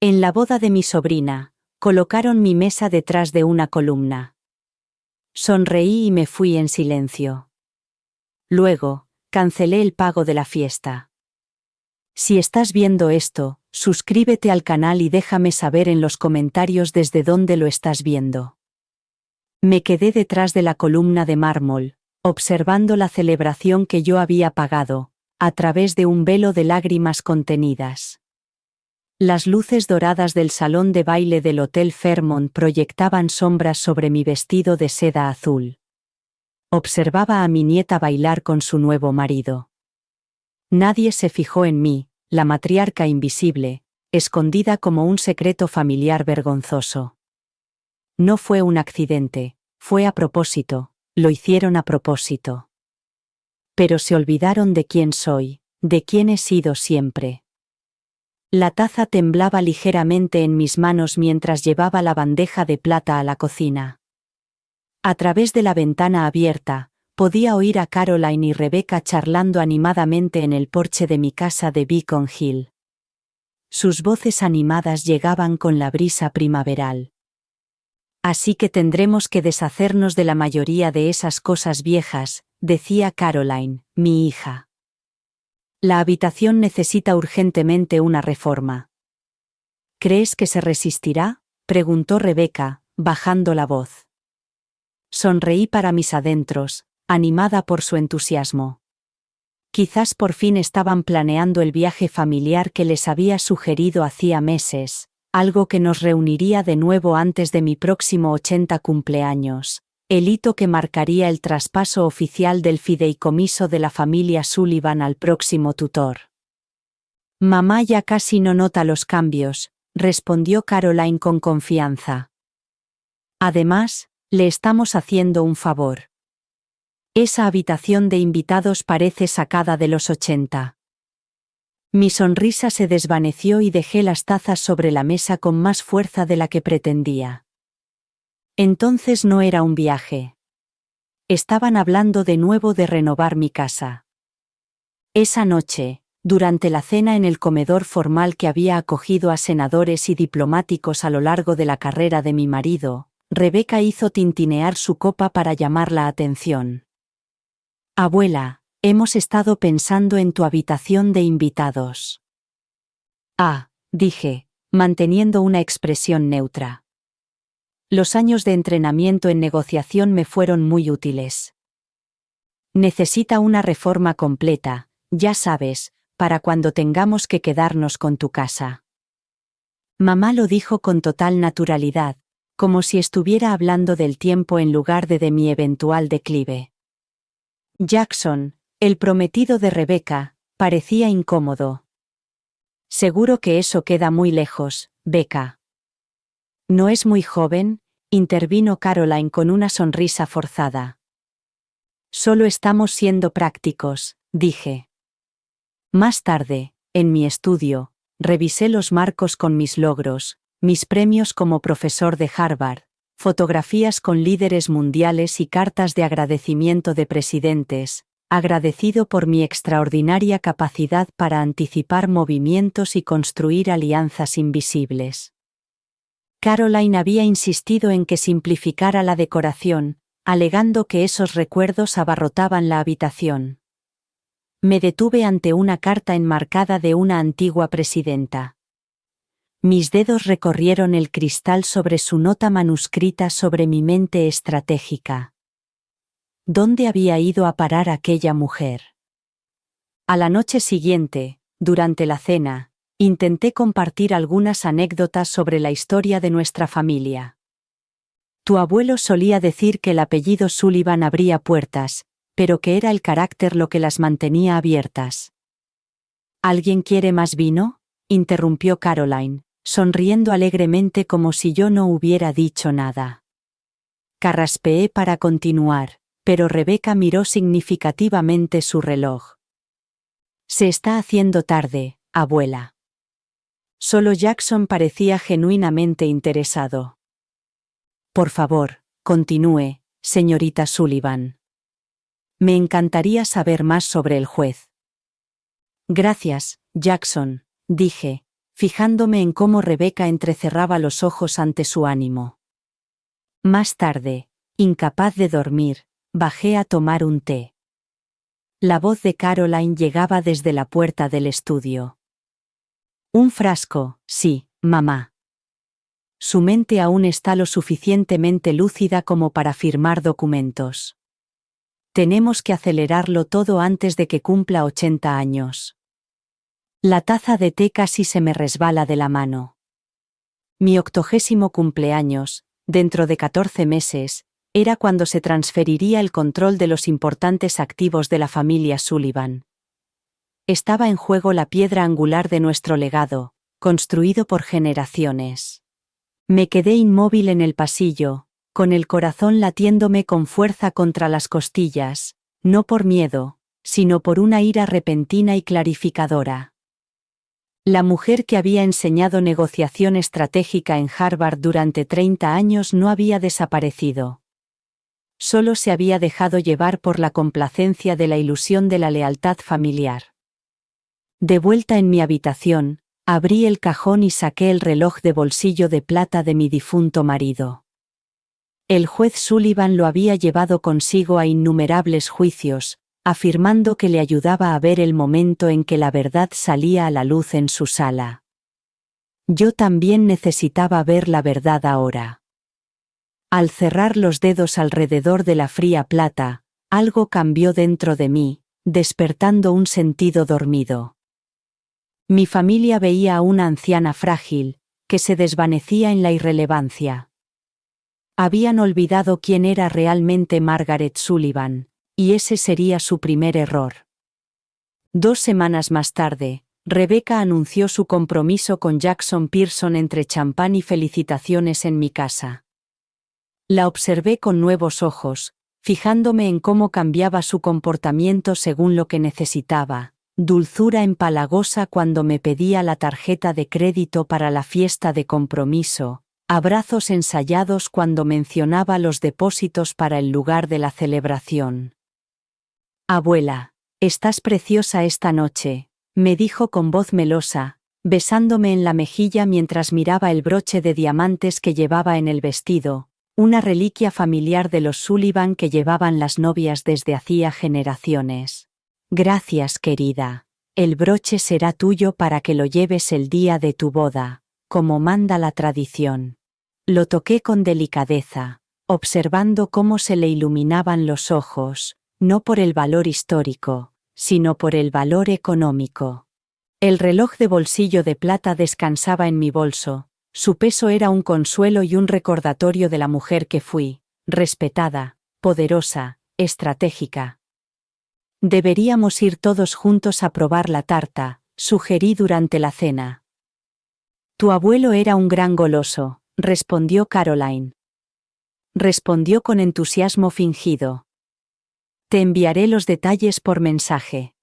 En la boda de mi sobrina, colocaron mi mesa detrás de una columna. Sonreí y me fui en silencio. Luego, cancelé el pago de la fiesta. Si estás viendo esto, suscríbete al canal y déjame saber en los comentarios desde dónde lo estás viendo. Me quedé detrás de la columna de mármol, observando la celebración que yo había pagado, a través de un velo de lágrimas contenidas. Las luces doradas del salón de baile del Hotel Fairmont proyectaban sombras sobre mi vestido de seda azul. Observaba a mi nieta bailar con su nuevo marido. Nadie se fijó en mí, la matriarca invisible, escondida como un secreto familiar vergonzoso. No fue un accidente, fue a propósito, lo hicieron a propósito. Pero se olvidaron de quién soy, de quién he sido siempre. La taza temblaba ligeramente en mis manos mientras llevaba la bandeja de plata a la cocina. A través de la ventana abierta, podía oír a Caroline y Rebecca charlando animadamente en el porche de mi casa de Beacon Hill. Sus voces animadas llegaban con la brisa primaveral. Así que tendremos que deshacernos de la mayoría de esas cosas viejas, decía Caroline, mi hija. La habitación necesita urgentemente una reforma. ¿Crees que se resistirá?, preguntó Rebecca, bajando la voz. Sonreí para mis adentros, animada por su entusiasmo. Quizás por fin estaban planeando el viaje familiar que les había sugerido hacía meses, algo que nos reuniría de nuevo antes de mi próximo 80 cumpleaños, el hito que marcaría el traspaso oficial del fideicomiso de la familia Sullivan al próximo tutor. Mamá ya casi no nota los cambios, respondió Caroline con confianza. Además, le estamos haciendo un favor. Esa habitación de invitados parece sacada de los 80. Mi sonrisa se desvaneció y dejé las tazas sobre la mesa con más fuerza de la que pretendía. Entonces no era un viaje. Estaban hablando de nuevo de renovar mi casa. Esa noche, durante la cena en el comedor formal que había acogido a senadores y diplomáticos a lo largo de la carrera de mi marido, Rebecca hizo tintinear su copa para llamar la atención. Abuela, hemos estado pensando en tu habitación de invitados. Ah, dije, manteniendo una expresión neutra. Los años de entrenamiento en negociación me fueron muy útiles. Necesita una reforma completa, ya sabes, para cuando tengamos que quedarnos con tu casa. Mamá lo dijo con total naturalidad, como si estuviera hablando del tiempo en lugar de mi eventual declive. Jackson, el prometido de Rebecca, parecía incómodo. Seguro que eso queda muy lejos, Becca. ¿No es muy joven?, intervino Caroline con una sonrisa forzada. Solo estamos siendo prácticos, dije. Más tarde, en mi estudio, revisé los marcos con mis logros, mis premios como profesor de Harvard, fotografías con líderes mundiales y cartas de agradecimiento de presidentes, agradecido por mi extraordinaria capacidad para anticipar movimientos y construir alianzas invisibles. Caroline había insistido en que simplificara la decoración, alegando que esos recuerdos abarrotaban la habitación. Me detuve ante una carta enmarcada de una antigua presidenta. Mis dedos recorrieron el cristal sobre su nota manuscrita sobre mi mente estratégica. ¿Dónde había ido a parar aquella mujer? A la noche siguiente, durante la cena, intenté compartir algunas anécdotas sobre la historia de nuestra familia. Tu abuelo solía decir que el apellido Sullivan abría puertas, pero que era el carácter lo que las mantenía abiertas. ¿Alguien quiere más vino?, interrumpió Caroline, sonriendo alegremente como si yo no hubiera dicho nada. Carraspeé para continuar, pero Rebecca miró significativamente su reloj. Se está haciendo tarde, abuela. Solo Jackson parecía genuinamente interesado. Por favor, continúe, señorita Sullivan. Me encantaría saber más sobre el juez. Gracias, Jackson, dije, fijándome en cómo Rebeca entrecerraba los ojos ante su ánimo. Más tarde, incapaz de dormir, bajé a tomar un té. La voz de Caroline llegaba desde la puerta del estudio. Un frasco, sí, mamá. Su mente aún está lo suficientemente lúcida como para firmar documentos. Tenemos que acelerarlo todo antes de que cumpla 80 años. La taza de té casi se me resbala de la mano. Mi 80º cumpleaños, dentro de 14 meses, era cuando se transferiría el control de los importantes activos de la familia Sullivan. Estaba en juego la piedra angular de nuestro legado, construido por generaciones. Me quedé inmóvil en el pasillo, con el corazón latiéndome con fuerza contra las costillas, no por miedo, sino por una ira repentina y clarificadora. La mujer que había enseñado negociación estratégica en Harvard durante 30 años no había desaparecido. Solo se había dejado llevar por la complacencia de la ilusión de la lealtad familiar. De vuelta en mi habitación, abrí el cajón y saqué el reloj de bolsillo de plata de mi difunto marido. El juez Sullivan lo había llevado consigo a innumerables juicios, afirmando que le ayudaba a ver el momento en que la verdad salía a la luz en su sala. Yo también necesitaba ver la verdad ahora. Al cerrar los dedos alrededor de la fría plata, algo cambió dentro de mí, despertando un sentido dormido. Mi familia veía a una anciana frágil, que se desvanecía en la irrelevancia. Habían olvidado quién era realmente Margaret Sullivan, y ese sería su primer error. 2 semanas más tarde, Rebecca anunció su compromiso con Jackson Pearson entre champán y felicitaciones en mi casa. La observé con nuevos ojos, fijándome en cómo cambiaba su comportamiento según lo que necesitaba. Dulzura empalagosa cuando me pedía la tarjeta de crédito para la fiesta de compromiso, abrazos ensayados cuando mencionaba los depósitos para el lugar de la celebración. Abuela, estás preciosa esta noche, me dijo con voz melosa, besándome en la mejilla mientras miraba el broche de diamantes que llevaba en el vestido, una reliquia familiar de los Sullivan que llevaban las novias desde hacía generaciones. Gracias, querida. El broche será tuyo para que lo lleves el día de tu boda, como manda la tradición. Lo toqué con delicadeza, observando cómo se le iluminaban los ojos, no por el valor histórico, sino por el valor económico. El reloj de bolsillo de plata descansaba en mi bolso, su peso era un consuelo y un recordatorio de la mujer que fui, respetada, poderosa, estratégica. Deberíamos ir todos juntos a probar la tarta, sugerí durante la cena. Tu abuelo era un gran goloso, respondió Caroline. Respondió con entusiasmo fingido. Te enviaré los detalles por mensaje.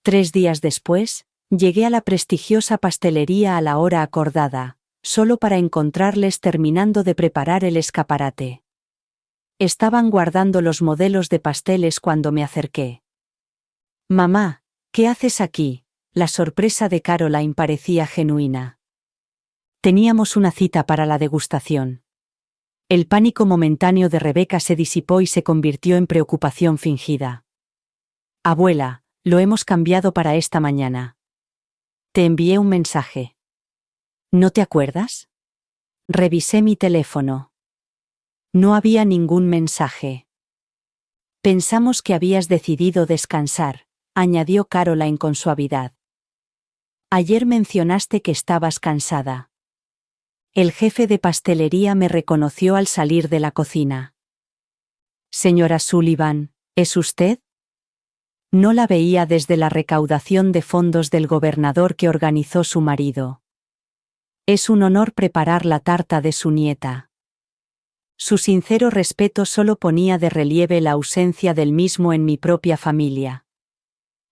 3 días después, llegué a la prestigiosa pastelería a la hora acordada, solo para encontrarles terminando de preparar el escaparate. Estaban guardando los modelos de pasteles cuando me acerqué. Mamá, ¿qué haces aquí? La sorpresa de Caroline parecía genuina. Teníamos una cita para la degustación. El pánico momentáneo de Rebecca se disipó y se convirtió en preocupación fingida. Abuela, lo hemos cambiado para esta mañana. Te envié un mensaje. ¿No te acuerdas? Revisé mi teléfono. No había ningún mensaje. Pensamos que habías decidido descansar, añadió Caroline con suavidad. Ayer mencionaste que estabas cansada. El jefe de pastelería me reconoció al salir de la cocina. Señora Sullivan, ¿es usted? No la veía desde la recaudación de fondos del gobernador que organizó su marido. Es un honor preparar la tarta de su nieta. Su sincero respeto solo ponía de relieve la ausencia del mismo en mi propia familia.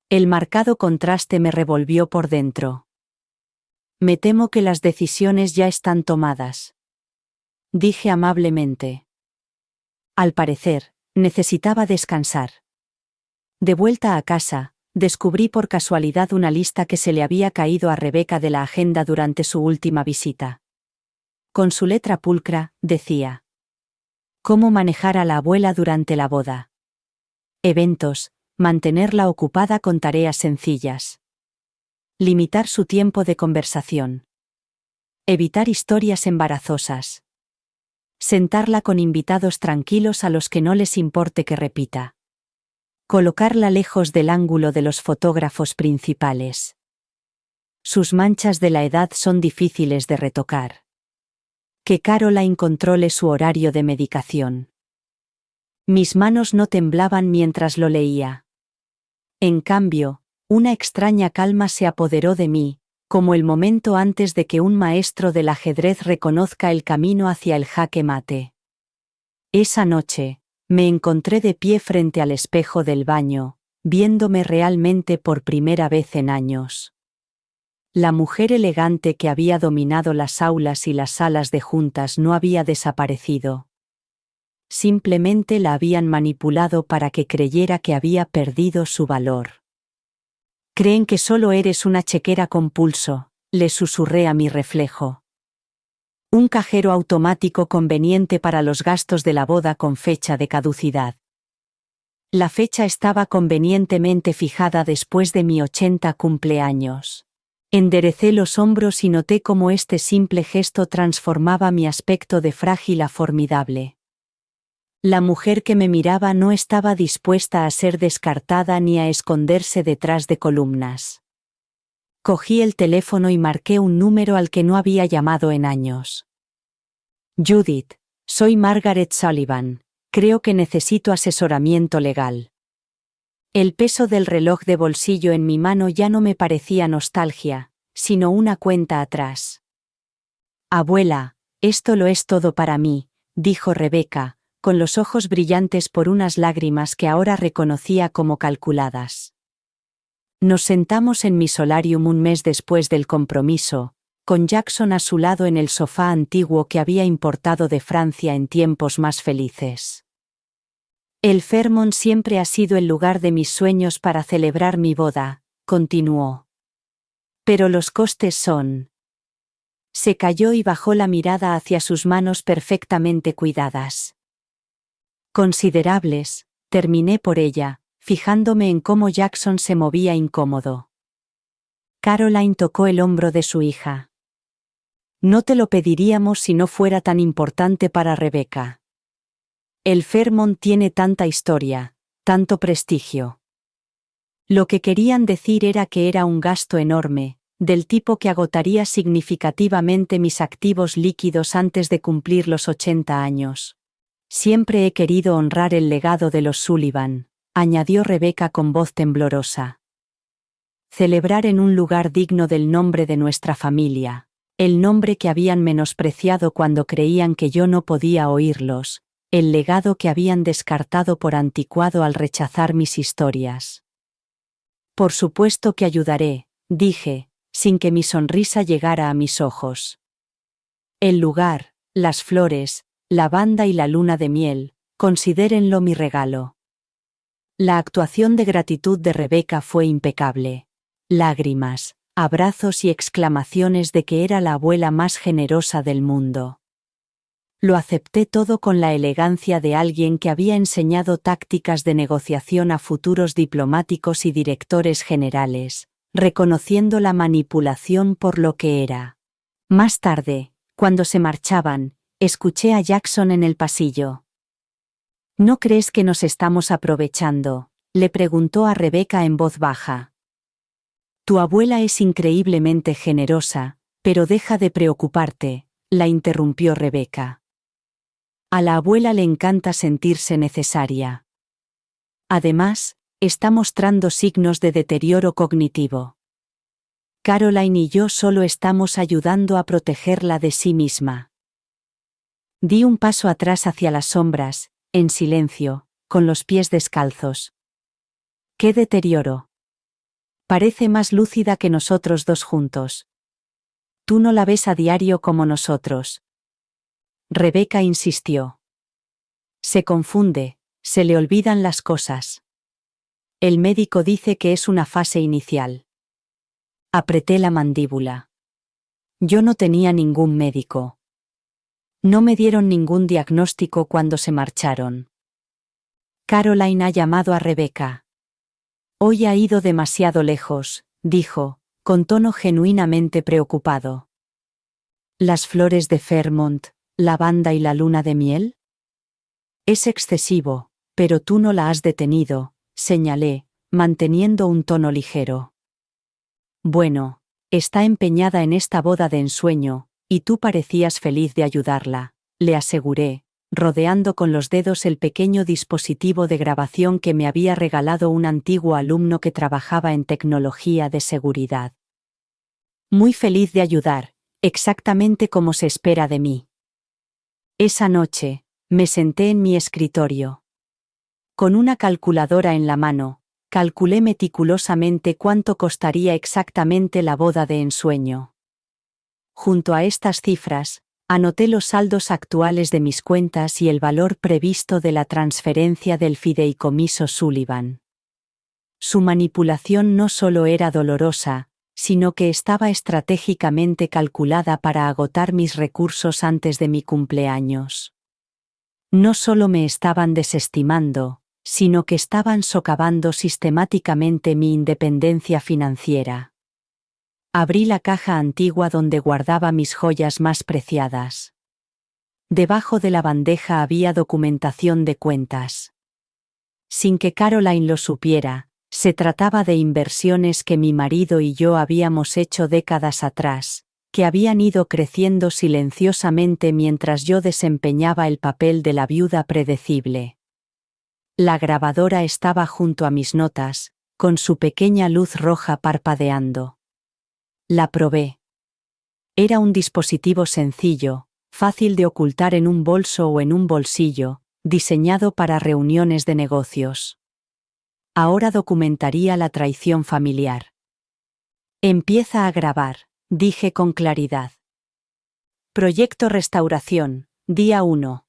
El marcado contraste me revolvió por dentro. Me temo que las decisiones ya están tomadas. Dije amablemente. Al parecer, necesitaba descansar. De vuelta a casa, Descubrí por casualidad una lista que se le había caído a Rebeca de la agenda durante su última visita. Con su letra pulcra, decía: cómo manejar a la abuela durante la boda. Eventos, mantenerla ocupada con tareas sencillas. Limitar su tiempo de conversación. Evitar historias embarazosas. Sentarla con invitados tranquilos a los que no les importe que repita. Colocarla lejos del ángulo de los fotógrafos principales. Sus manchas de la edad son difíciles de retocar. Que Caroline controle su horario de medicación. Mis manos no temblaban mientras lo leía. En cambio, una extraña calma se apoderó de mí, como el momento antes de que un maestro del ajedrez reconozca el camino hacia el jaque mate. Esa noche, me encontré de pie frente al espejo del baño, viéndome realmente por primera vez en años. La mujer elegante que había dominado las aulas y las salas de juntas no había desaparecido. Simplemente la habían manipulado para que creyera que había perdido su valor. Creen que solo eres una chequera con pulso, le susurré a mi reflejo. Un cajero automático conveniente para los gastos de la boda con fecha de caducidad. La fecha estaba convenientemente fijada después de mi 80 cumpleaños. Enderecé los hombros y noté cómo este simple gesto transformaba mi aspecto de frágil a formidable. La mujer que me miraba no estaba dispuesta a ser descartada ni a esconderse detrás de columnas. Cogí el teléfono y marqué un número al que no había llamado en años. Judith, soy Margaret Sullivan. Creo que necesito asesoramiento legal. El peso del reloj de bolsillo en mi mano ya no me parecía nostalgia, sino una cuenta atrás. Abuela, esto lo es todo para mí, dijo Rebeca, con los ojos brillantes por unas lágrimas que ahora reconocía como calculadas. Nos sentamos en mi solarium un mes después del compromiso, con Jackson a su lado en el sofá antiguo que había importado de Francia en tiempos más felices. El Fairmont siempre ha sido el lugar de mis sueños para celebrar mi boda, continuó. Pero los costes son... Se calló y bajó la mirada hacia sus manos perfectamente cuidadas. Considerables, terminé por ella, fijándome en cómo Jackson se movía incómodo. Caroline tocó el hombro de su hija. No te lo pediríamos si no fuera tan importante para Rebeca. El Fairmont tiene tanta historia, tanto prestigio. Lo que querían decir era que era un gasto enorme, del tipo que agotaría significativamente mis activos líquidos antes de cumplir los 80 años. Siempre he querido honrar el legado de los Sullivan, añadió Rebeca con voz temblorosa. Celebrar en un lugar digno del nombre de nuestra familia, el nombre que habían menospreciado cuando creían que yo no podía oírlos, el legado que habían descartado por anticuado al rechazar mis historias. Por supuesto que ayudaré, dije, sin que mi sonrisa llegara a mis ojos. El lugar, las flores, la banda y la luna de miel, considérenlo mi regalo. La actuación de gratitud de Rebeca fue impecable. Lágrimas, abrazos y exclamaciones de que era la abuela más generosa del mundo. Lo acepté todo con la elegancia de alguien que había enseñado tácticas de negociación a futuros diplomáticos y directores generales, reconociendo la manipulación por lo que era. Más tarde, cuando se marchaban, escuché a Jackson en el pasillo. ¿No crees que nos estamos aprovechando?, le preguntó a Rebeca en voz baja. Tu abuela es increíblemente generosa, pero deja de preocuparte, la interrumpió Rebeca. A la abuela le encanta sentirse necesaria. Además, está mostrando signos de deterioro cognitivo. Caroline y yo solo estamos ayudando a protegerla de sí misma. Di un paso atrás hacia las sombras, en silencio, con los pies descalzos. ¿Qué deterioro? Parece más lúcida que nosotros dos juntos. Tú no la ves a diario como nosotros. Rebeca insistió. Se confunde, se le olvidan las cosas. El médico dice que es una fase inicial. Apreté la mandíbula. Yo no tenía ningún médico. No me dieron ningún diagnóstico cuando se marcharon. Caroline ha llamado a Rebecca. Hoy ha ido demasiado lejos, dijo, con tono genuinamente preocupado. ¿Las flores de Fairmont, la banda y la luna de miel? Es excesivo, pero tú no la has detenido, señalé, manteniendo un tono ligero. Bueno, está empeñada en esta boda de ensueño, y tú parecías feliz de ayudarla, le aseguré, rodeando con los dedos el pequeño dispositivo de grabación que me había regalado un antiguo alumno que trabajaba en tecnología de seguridad. Muy feliz de ayudar, exactamente como se espera de mí. Esa noche, me senté en mi escritorio. Con una calculadora en la mano, calculé meticulosamente cuánto costaría exactamente la boda de ensueño. Junto a estas cifras, anoté los saldos actuales de mis cuentas y el valor previsto de la transferencia del fideicomiso Sullivan. Su manipulación no solo era dolorosa, sino que estaba estratégicamente calculada para agotar mis recursos antes de mi cumpleaños. No solo me estaban desestimando, sino que estaban socavando sistemáticamente mi independencia financiera. Abrí la caja antigua donde guardaba mis joyas más preciadas. Debajo de la bandeja había documentación de cuentas. Sin que Caroline lo supiera, se trataba de inversiones que mi marido y yo habíamos hecho décadas atrás, que habían ido creciendo silenciosamente mientras yo desempeñaba el papel de la viuda predecible. La grabadora estaba junto a mis notas, con su pequeña luz roja parpadeando. La probé. Era un dispositivo sencillo, fácil de ocultar en un bolso o en un bolsillo, diseñado para reuniones de negocios. Ahora documentaría la traición familiar. Empieza a grabar, dije con claridad. Proyecto Restauración, día 1.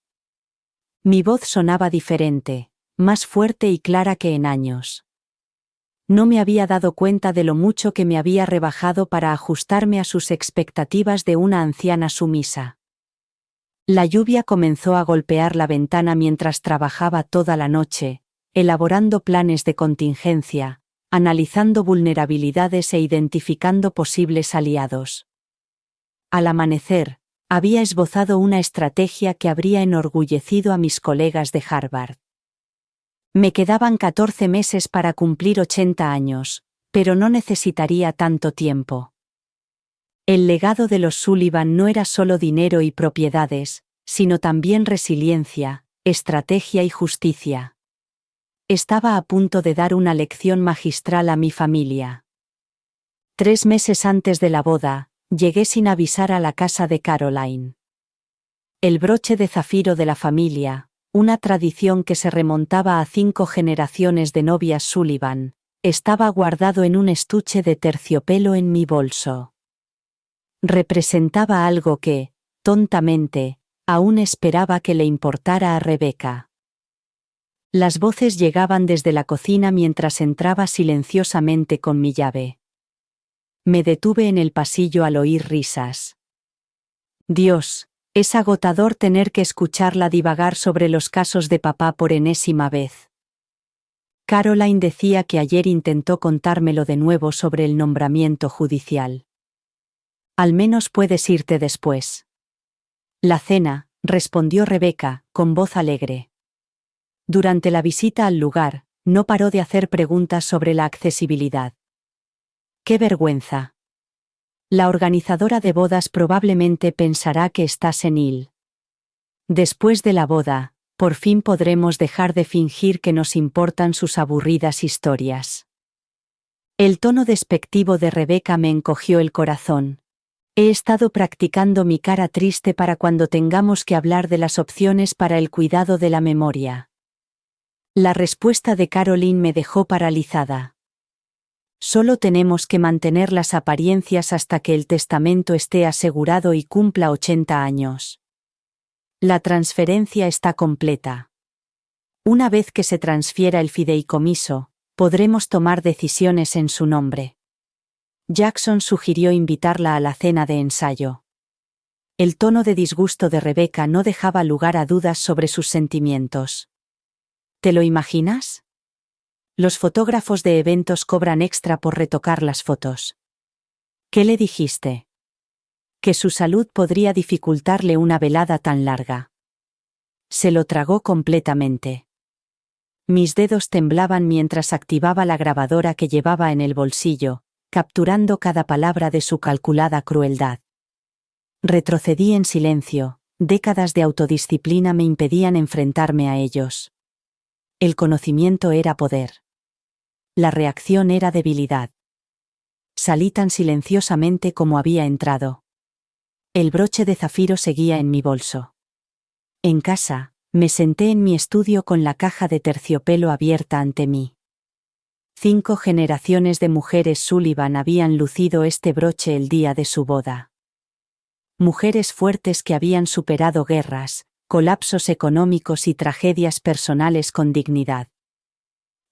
Mi voz sonaba diferente, más fuerte y clara que en años. No me había dado cuenta de lo mucho que me había rebajado para ajustarme a sus expectativas de una anciana sumisa. La lluvia comenzó a golpear la ventana mientras trabajaba toda la noche, elaborando planes de contingencia, analizando vulnerabilidades e identificando posibles aliados. Al amanecer, había esbozado una estrategia que habría enorgullecido a mis colegas de Harvard. Me quedaban 14 meses para cumplir 80 años, pero no necesitaría tanto tiempo. El legado de los Sullivan no era solo dinero y propiedades, sino también resiliencia, estrategia y justicia. Estaba a punto de dar una lección magistral a mi familia. 3 meses antes de la boda, llegué sin avisar a la casa de Caroline. El broche de zafiro de la familia, una tradición que se remontaba a 5 generaciones de novias Sullivan, estaba guardado en un estuche de terciopelo en mi bolso. Representaba algo que, tontamente, aún esperaba que le importara a Rebecca. Las voces llegaban desde la cocina mientras entraba silenciosamente con mi llave. Me detuve en el pasillo al oír risas. Dios, es agotador tener que escucharla divagar sobre los casos de papá por enésima vez. Caroline decía que ayer intentó contármelo de nuevo sobre el nombramiento judicial. Al menos puedes irte después. La cena, respondió Rebecca, con voz alegre. Durante la visita al lugar, no paró de hacer preguntas sobre la accesibilidad. ¡Qué vergüenza! La organizadora de bodas probablemente pensará que está senil. Después de la boda, por fin podremos dejar de fingir que nos importan sus aburridas historias. El tono despectivo de Rebecca me encogió el corazón. He estado practicando mi cara triste para cuando tengamos que hablar de las opciones para el cuidado de la memoria. La respuesta de Caroline me dejó paralizada. Solo tenemos que mantener las apariencias hasta que el testamento esté asegurado y cumpla 80 años. La transferencia está completa. Una vez que se transfiera el fideicomiso, Podremos tomar decisiones en su nombre. Jackson sugirió invitarla a la cena de ensayo. El tono de disgusto de Rebecca no dejaba lugar a dudas sobre sus sentimientos. ¿Te lo imaginas? Los fotógrafos de eventos cobran extra por retocar las fotos. ¿Qué le dijiste? Que su salud podría dificultarle una velada tan larga. Se lo tragó completamente. Mis dedos temblaban mientras activaba la grabadora que llevaba en el bolsillo, capturando cada palabra de su calculada crueldad. Retrocedí en silencio, décadas de autodisciplina me impedían enfrentarme a ellos. El conocimiento era poder. La reacción era debilidad. Salí tan silenciosamente como había entrado. El broche de zafiro seguía en mi bolso. En casa, me senté en mi estudio con la caja de terciopelo abierta ante mí. 5 generaciones de mujeres Sullivan habían lucido este broche el día de su boda. Mujeres fuertes que habían superado guerras, colapsos económicos y tragedias personales con dignidad.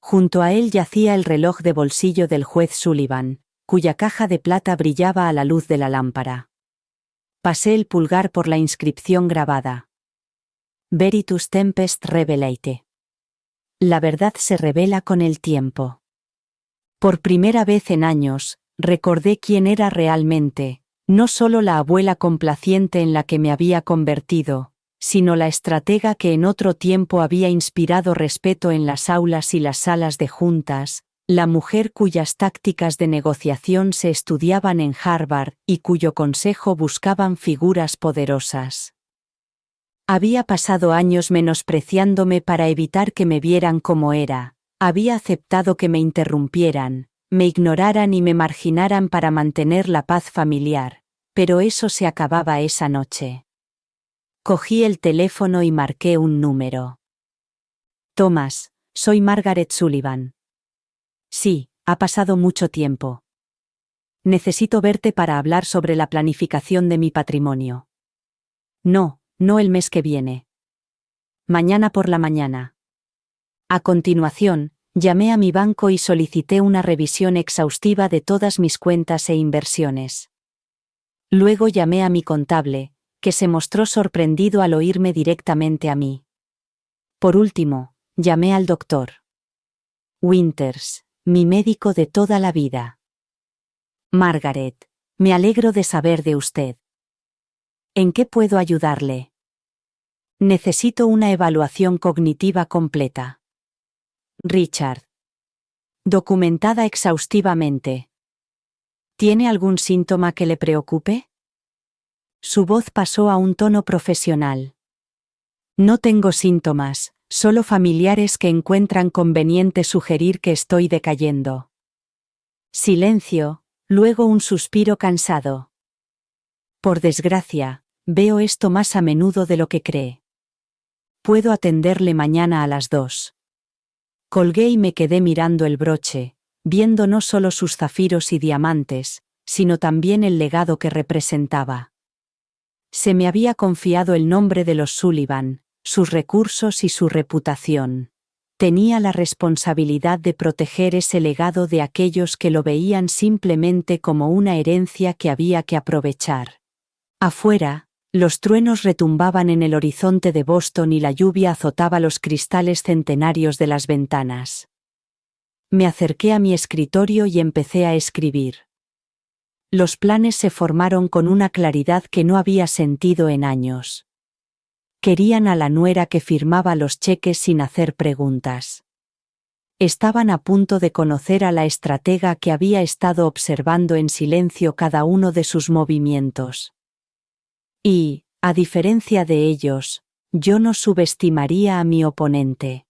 Junto a él yacía el reloj de bolsillo del juez Sullivan, cuya caja de plata brillaba a la luz de la lámpara. Pasé el pulgar por la inscripción grabada. Veritas tempest revelate. La verdad se revela con el tiempo. Por primera vez en años, recordé quién era realmente, no solo la abuela complaciente en la que me había convertido, sino la estratega que en otro tiempo había inspirado respeto en las aulas y las salas de juntas, la mujer cuyas tácticas de negociación se estudiaban en Harvard y cuyo consejo buscaban figuras poderosas. Había pasado años menospreciándome para evitar que me vieran como era, había aceptado que me interrumpieran, me ignoraran y me marginaran para mantener la paz familiar, pero eso se acababa esa noche. Cogí el teléfono y marqué un número. Thomas, soy Margaret Sullivan. Sí, ha pasado mucho tiempo. Necesito verte para hablar sobre la planificación de mi patrimonio. No el mes que viene. Mañana por la mañana. A continuación, llamé a mi banco y solicité una revisión exhaustiva de todas mis cuentas e inversiones. Luego llamé a mi contable, que se mostró sorprendido al oírme directamente a mí. Por último, llamé al doctor Winters, mi médico de toda la vida. Margaret, me alegro de saber de usted. ¿En qué puedo ayudarle? Necesito una evaluación cognitiva completa. Richard. Documentada exhaustivamente. ¿Tiene algún síntoma que le preocupe? Su voz pasó a un tono profesional. No tengo síntomas, solo familiares que encuentran conveniente sugerir que estoy decayendo. Silencio, luego un suspiro cansado. Por desgracia, veo esto más a menudo de lo que cree. Puedo atenderle mañana a las 2. Colgué y me quedé mirando el broche, viendo no solo sus zafiros y diamantes, sino también el legado que representaba. Se me había confiado el nombre de los Sullivan, sus recursos y su reputación. Tenía la responsabilidad de proteger ese legado de aquellos que lo veían simplemente como una herencia que había que aprovechar. Afuera, los truenos retumbaban en el horizonte de Boston y la lluvia azotaba los cristales centenarios de las ventanas. Me acerqué a mi escritorio y empecé a escribir. Los planes se formaron con una claridad que no había sentido en años. Querían a la nuera que firmaba los cheques sin hacer preguntas. Estaban a punto de conocer a la estratega que había estado observando en silencio cada uno de sus movimientos. Y, a diferencia de ellos, yo no subestimaría a mi oponente.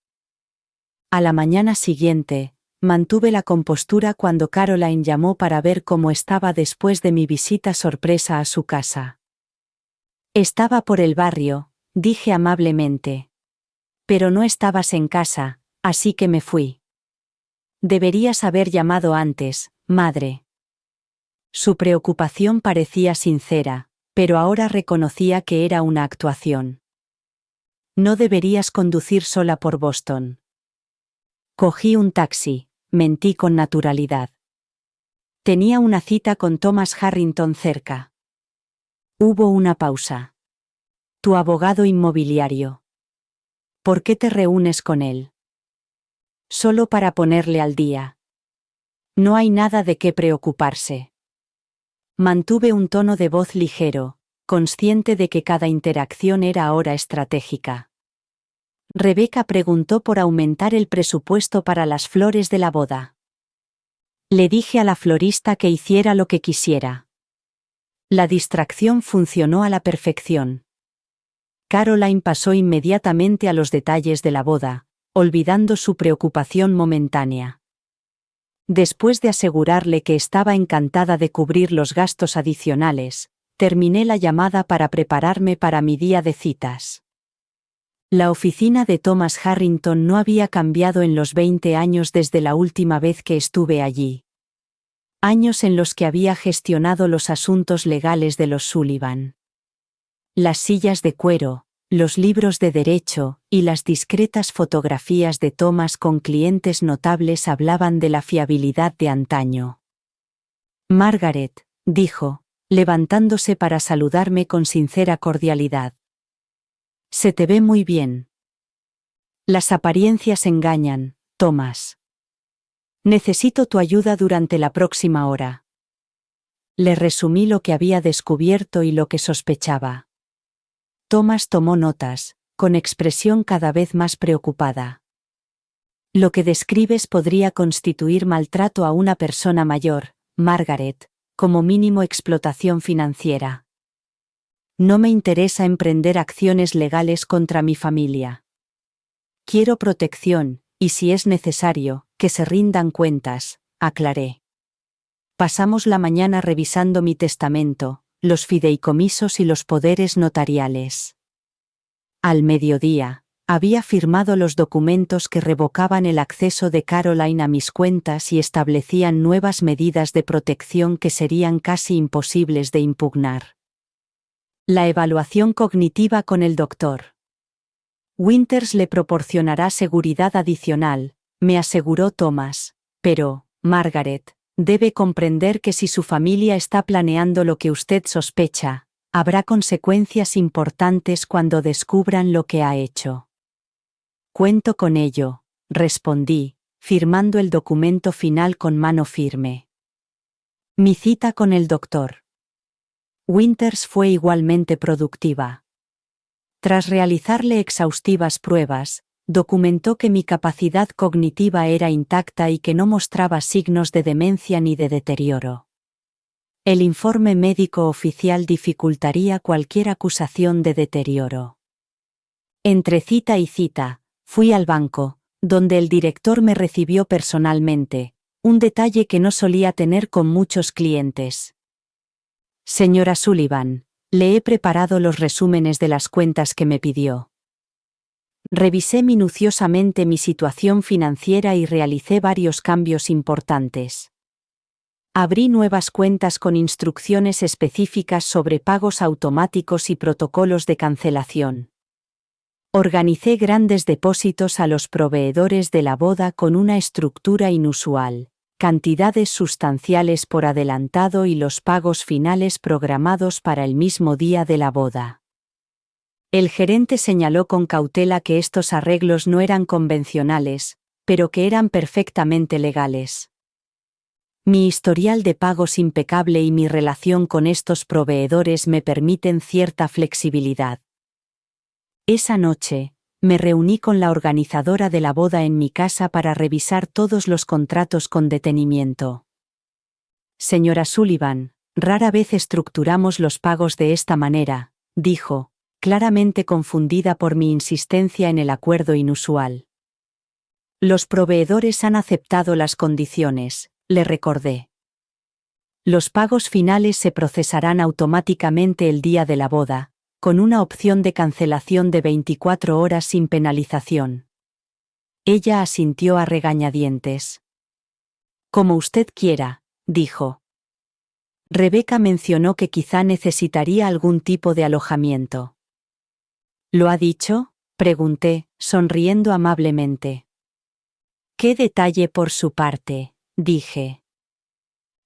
A la mañana siguiente, mantuve la compostura cuando Caroline llamó para ver cómo estaba después de mi visita sorpresa a su casa. Estaba por el barrio, dije amablemente. Pero no estabas en casa, así que me fui. Deberías haber llamado antes, madre. Su preocupación parecía sincera, pero ahora reconocía que era una actuación. No deberías conducir sola por Boston. Cogí un taxi, mentí con naturalidad. Tenía una cita con Thomas Harrington cerca. Hubo una pausa. Tu abogado inmobiliario. ¿Por qué te reúnes con él? Solo para ponerle al día. No hay nada de qué preocuparse. Mantuve un tono de voz ligero, consciente de que cada interacción era ahora estratégica. Rebeca preguntó por aumentar el presupuesto para las flores de la boda. Le dije a la florista que hiciera lo que quisiera. La distracción funcionó a la perfección. Caroline pasó inmediatamente a los detalles de la boda, olvidando su preocupación momentánea. Después de asegurarle que estaba encantada de cubrir los gastos adicionales, terminé la llamada para prepararme para mi día de citas. La oficina de Thomas Harrington no había cambiado en los 20 años desde la última vez que estuve allí. Años en los que había gestionado los asuntos legales de los Sullivan. Las sillas de cuero, los libros de derecho y las discretas fotografías de Thomas con clientes notables hablaban de la fiabilidad de antaño. Margaret, dijo, levantándose para saludarme con sincera cordialidad. Se te ve muy bien. Las apariencias engañan, Thomas. Necesito tu ayuda durante la próxima hora. Le resumí lo que había descubierto y lo que sospechaba. Thomas tomó notas, con expresión cada vez más preocupada. Lo que describes podría constituir maltrato a una persona mayor, Margaret, como mínimo explotación financiera. No me interesa emprender acciones legales contra mi familia. Quiero protección, y si es necesario, que se rindan cuentas, aclaré. Pasamos la mañana revisando mi testamento, los fideicomisos y los poderes notariales. Al mediodía, había firmado los documentos que revocaban el acceso de Caroline a mis cuentas y establecían nuevas medidas de protección que serían casi imposibles de impugnar. La evaluación cognitiva con el Dr. Winters le proporcionará seguridad adicional, me aseguró Thomas, pero, Margaret, debe comprender que si su familia está planeando lo que usted sospecha, habrá consecuencias importantes cuando descubran lo que ha hecho. Cuento con ello, respondí, firmando el documento final con mano firme. Mi cita con el Dr. Winters fue igualmente productiva. Tras realizarle exhaustivas pruebas, documentó que mi capacidad cognitiva era intacta y que no mostraba signos de demencia ni de deterioro. El informe médico oficial dificultaría cualquier acusación de deterioro. Entre cita y cita, fui al banco, donde el director me recibió personalmente, un detalle que no solía tener con muchos clientes. Señora Sullivan, le he preparado los resúmenes de las cuentas que me pidió. Revisé minuciosamente mi situación financiera y realicé varios cambios importantes. Abrí nuevas cuentas con instrucciones específicas sobre pagos automáticos y protocolos de cancelación. Organicé grandes depósitos a los proveedores de la boda con una estructura inusual, cantidades sustanciales por adelantado y los pagos finales programados para el mismo día de la boda. El gerente señaló con cautela que estos arreglos no eran convencionales, pero que eran perfectamente legales. Mi historial de pagos impecable y mi relación con estos proveedores me permiten cierta flexibilidad. Esa noche, me reuní con la organizadora de la boda en mi casa para revisar todos los contratos con detenimiento. Señora Sullivan, rara vez estructuramos los pagos de esta manera, dijo, claramente confundida por mi insistencia en el acuerdo inusual. Los proveedores han aceptado las condiciones, le recordé. Los pagos finales se procesarán automáticamente el día de la boda, con una opción de cancelación de 24 horas sin penalización. Ella asintió a regañadientes. Como usted quiera, dijo. Rebeca mencionó que quizá necesitaría algún tipo de alojamiento. ¿Lo ha dicho?, pregunté, sonriendo amablemente. Qué detalle por su parte, dije.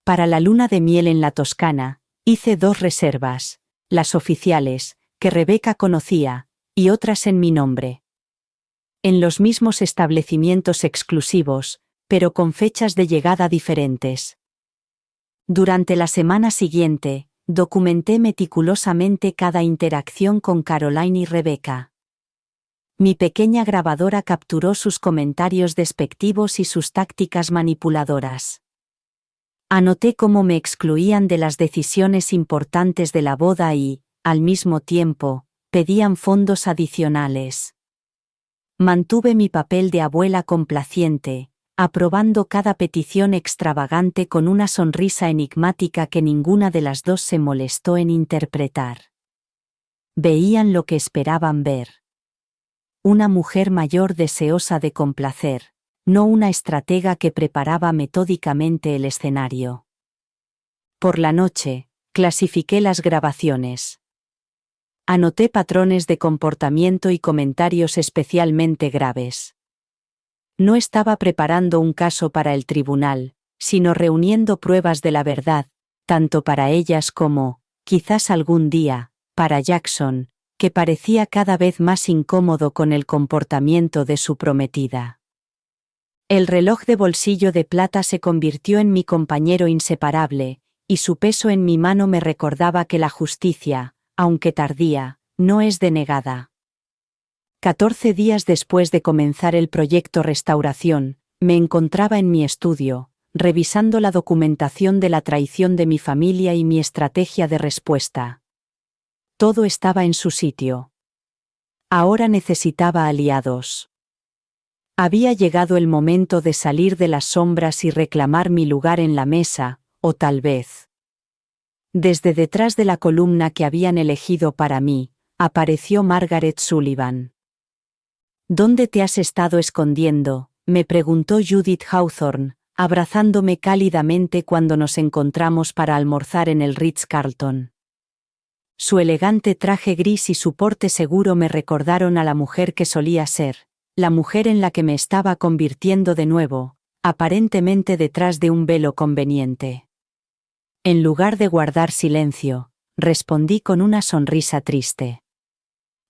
Para la luna de miel en la Toscana, hice 2 reservas, las oficiales, que Rebeca conocía, y otras en mi nombre. En los mismos establecimientos exclusivos, pero con fechas de llegada diferentes. Durante la semana siguiente, documenté meticulosamente cada interacción con Caroline y Rebeca. Mi pequeña grabadora capturó sus comentarios despectivos y sus tácticas manipuladoras. Anoté cómo me excluían de las decisiones importantes de la boda y, al mismo tiempo, pedían fondos adicionales. Mantuve mi papel de abuela complaciente, aprobando cada petición extravagante con una sonrisa enigmática que ninguna de las dos se molestó en interpretar. Veían lo que esperaban ver. Una mujer mayor deseosa de complacer, no una estratega que preparaba metódicamente el escenario. Por la noche, clasifiqué las grabaciones. Anoté patrones de comportamiento y comentarios especialmente graves. No estaba preparando un caso para el tribunal, sino reuniendo pruebas de la verdad, tanto para ellas como, quizás algún día, para Jackson, que parecía cada vez más incómodo con el comportamiento de su prometida. El reloj de bolsillo de plata se convirtió en mi compañero inseparable, y su peso en mi mano me recordaba que la justicia, aunque tardía, no es denegada. 14 días después de comenzar el proyecto Restauración, me encontraba en mi estudio, revisando la documentación de la traición de mi familia y mi estrategia de respuesta. Todo estaba en su sitio. Ahora necesitaba aliados. Había llegado el momento de salir de las sombras y reclamar mi lugar en la mesa, o tal vez. Desde detrás de la columna que habían elegido para mí, apareció Margaret Sullivan. ¿Dónde te has estado escondiendo?, me preguntó Judith Hawthorne, abrazándome cálidamente cuando nos encontramos para almorzar en el Ritz-Carlton. Su elegante traje gris y su porte seguro me recordaron a la mujer que solía ser, la mujer en la que me estaba convirtiendo de nuevo, aparentemente detrás de un velo conveniente. En lugar de guardar silencio, respondí con una sonrisa triste.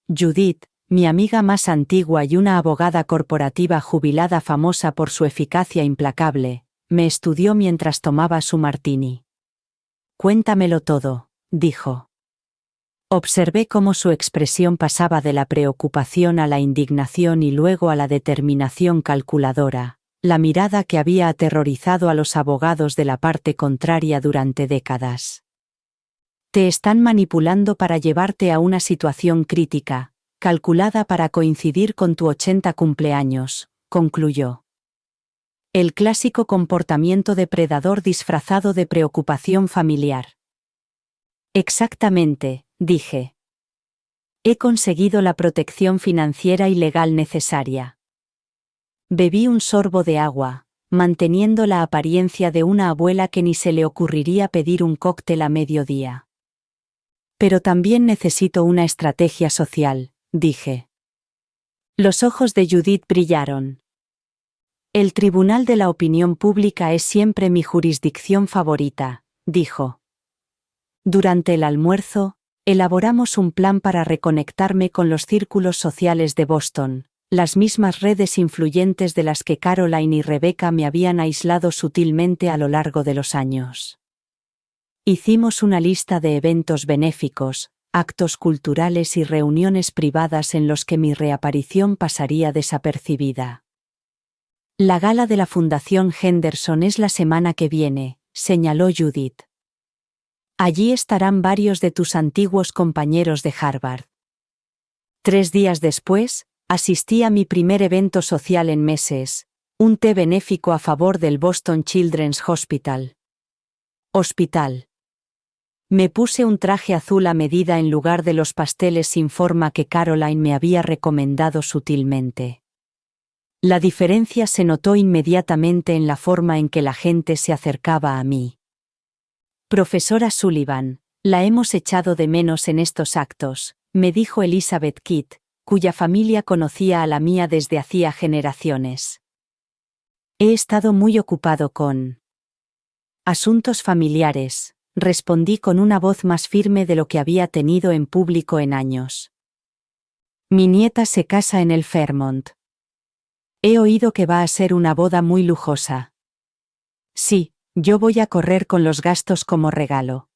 Judith, mi amiga más antigua y una abogada corporativa jubilada famosa por su eficacia implacable, me estudió mientras tomaba su martini. Cuéntamelo todo, dijo. Observé cómo su expresión pasaba de la preocupación a la indignación y luego a la determinación calculadora, la mirada que había aterrorizado a los abogados de la parte contraria durante décadas. Te están manipulando para llevarte a una situación crítica, calculada para coincidir con tu 80 cumpleaños, concluyó. El clásico comportamiento depredador disfrazado de preocupación familiar. Exactamente, dije. He conseguido la protección financiera y legal necesaria. Bebí un sorbo de agua, manteniendo la apariencia de una abuela que ni se le ocurriría pedir un cóctel a mediodía. Pero también necesito una estrategia social, dije. Los ojos de Judith brillaron. El Tribunal de la Opinión Pública es siempre mi jurisdicción favorita, dijo. Durante el almuerzo, elaboramos un plan para reconectarme con los círculos sociales de Boston, las mismas redes influyentes de las que Caroline y Rebecca me habían aislado sutilmente a lo largo de los años. Hicimos una lista de eventos benéficos, actos culturales y reuniones privadas en los que mi reaparición pasaría desapercibida. La gala de la Fundación Henderson es la semana que viene, señaló Judith. Allí estarán varios de tus antiguos compañeros de Harvard. 3 días después, asistí a mi primer evento social en meses, un té benéfico a favor del Boston Children's Hospital. Me puse un traje azul a medida en lugar de los pasteles sin forma que Caroline me había recomendado sutilmente. La diferencia se notó inmediatamente en la forma en que la gente se acercaba a mí. Profesora Sullivan, la hemos echado de menos en estos actos, me dijo Elizabeth Kidd, cuya familia conocía a la mía desde hacía generaciones. He estado muy ocupado con asuntos familiares, respondí con una voz más firme de lo que había tenido en público en años. Mi nieta se casa en el Fairmont. He oído que va a ser una boda muy lujosa. Sí, yo voy a correr con los gastos como regalo.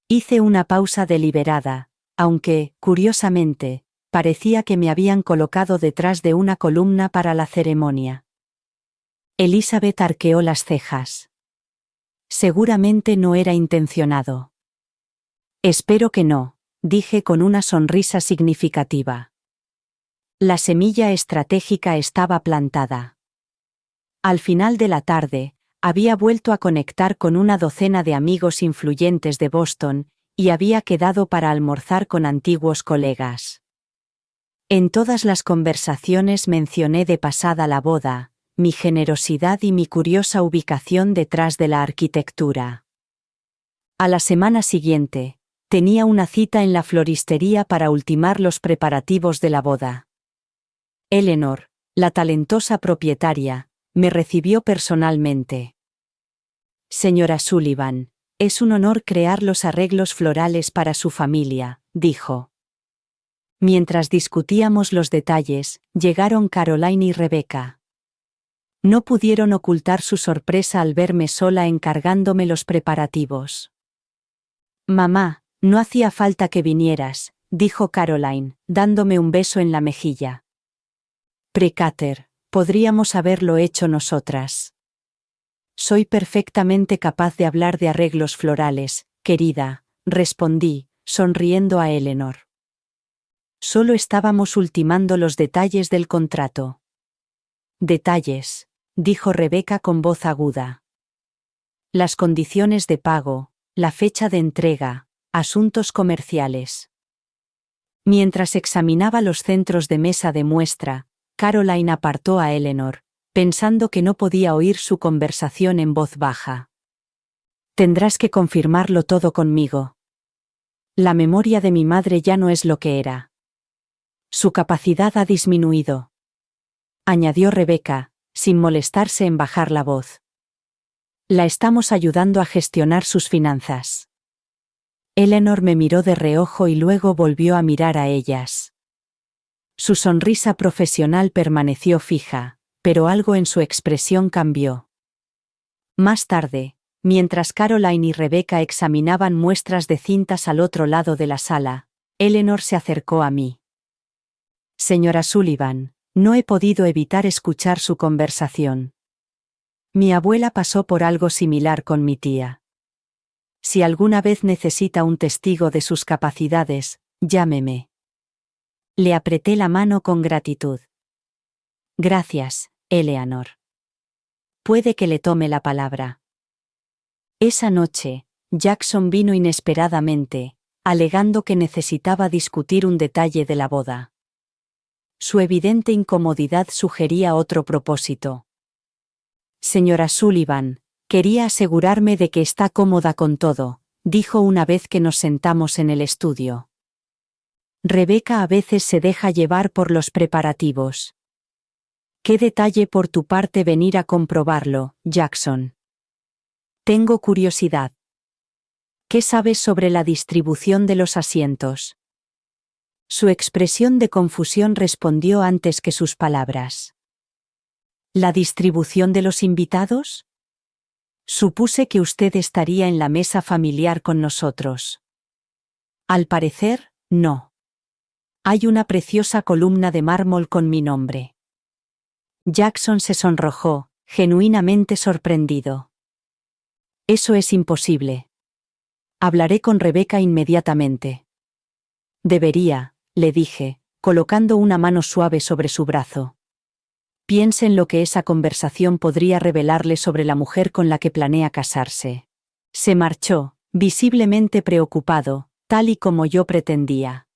Hice una pausa deliberada, aunque, curiosamente, parecía que me habían colocado detrás de una columna para la ceremonia. Elizabeth arqueó las cejas. Seguramente no era intencionado. Espero que no, dije con una sonrisa significativa. La semilla estratégica estaba plantada. Al final de la tarde, había vuelto a conectar con una docena de amigos influyentes de Boston, y había quedado para almorzar con antiguos colegas. En todas las conversaciones mencioné de pasada la boda, mi generosidad y mi curiosa ubicación detrás de la arquitectura. A la semana siguiente, tenía una cita en la floristería para ultimar los preparativos de la boda. Eleanor, la talentosa propietaria, me recibió personalmente. Señora Sullivan, es un honor crear los arreglos florales para su familia, dijo. Mientras discutíamos los detalles, llegaron Caroline y Rebecca. No pudieron ocultar su sorpresa al verme sola encargándome los preparativos. Mamá, no hacía falta que vinieras, dijo Caroline, dándome un beso en la mejilla. Precater, podríamos haberlo hecho nosotras. Soy perfectamente capaz de hablar de arreglos florales, querida, respondí, sonriendo a Eleanor. Solo estábamos ultimando los detalles del contrato. Detalles, dijo Rebecca con voz aguda. Las condiciones de pago, la fecha de entrega, asuntos comerciales. Mientras examinaba los centros de mesa de muestra, Caroline apartó a Eleanor, pensando que no podía oír su conversación en voz baja. Tendrás que confirmarlo todo conmigo. La memoria de mi madre ya no es lo que era. Su capacidad ha disminuido, añadió Rebecca, sin molestarse en bajar la voz. La estamos ayudando a gestionar sus finanzas. Eleanor me miró de reojo y luego volvió a mirar a ellas. Su sonrisa profesional permaneció fija, pero algo en su expresión cambió. Más tarde, mientras Caroline y Rebecca examinaban muestras de cintas al otro lado de la sala, Eleanor se acercó a mí. Señora Sullivan, no he podido evitar escuchar su conversación. Mi abuela pasó por algo similar con mi tía. Si alguna vez necesita un testigo de sus capacidades, llámeme. Le apreté la mano con gratitud. Gracias, Eleanor. Puede que le tome la palabra. Esa noche, Jackson vino inesperadamente, alegando que necesitaba discutir un detalle de la boda. Su evidente incomodidad sugería otro propósito. Señora Sullivan, quería asegurarme de que está cómoda con todo, dijo una vez que nos sentamos en el estudio. Rebecca a veces se deja llevar por los preparativos. Qué detalle por tu parte venir a comprobarlo, Jackson. Tengo curiosidad. ¿Qué sabes sobre la distribución de los asientos? Su expresión de confusión respondió antes que sus palabras. ¿La distribución de los invitados? Supuse que usted estaría en la mesa familiar con nosotros. Al parecer, no. Hay una preciosa columna de mármol con mi nombre. Jackson se sonrojó, genuinamente sorprendido. Eso es imposible. Hablaré con Rebecca inmediatamente. Debería, le dije, colocando una mano suave sobre su brazo. Piense en lo que esa conversación podría revelarle sobre la mujer con la que planea casarse. Se marchó, visiblemente preocupado, tal y como yo pretendía.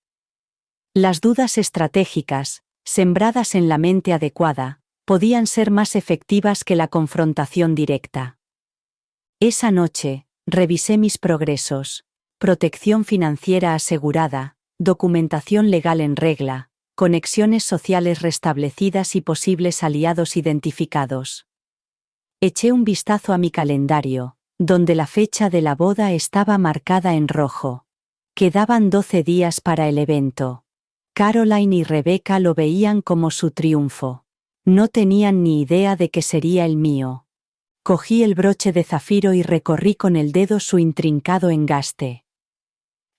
Las dudas estratégicas, sembradas en la mente adecuada, podían ser más efectivas que la confrontación directa. Esa noche, revisé mis progresos: protección financiera asegurada, documentación legal en regla, conexiones sociales restablecidas y posibles aliados identificados. Eché un vistazo a mi calendario, donde la fecha de la boda estaba marcada en rojo. Quedaban 12 días para el evento. Caroline y Rebecca lo veían como su triunfo. No tenían ni idea de que sería el mío. Cogí el broche de zafiro y recorrí con el dedo su intrincado engaste.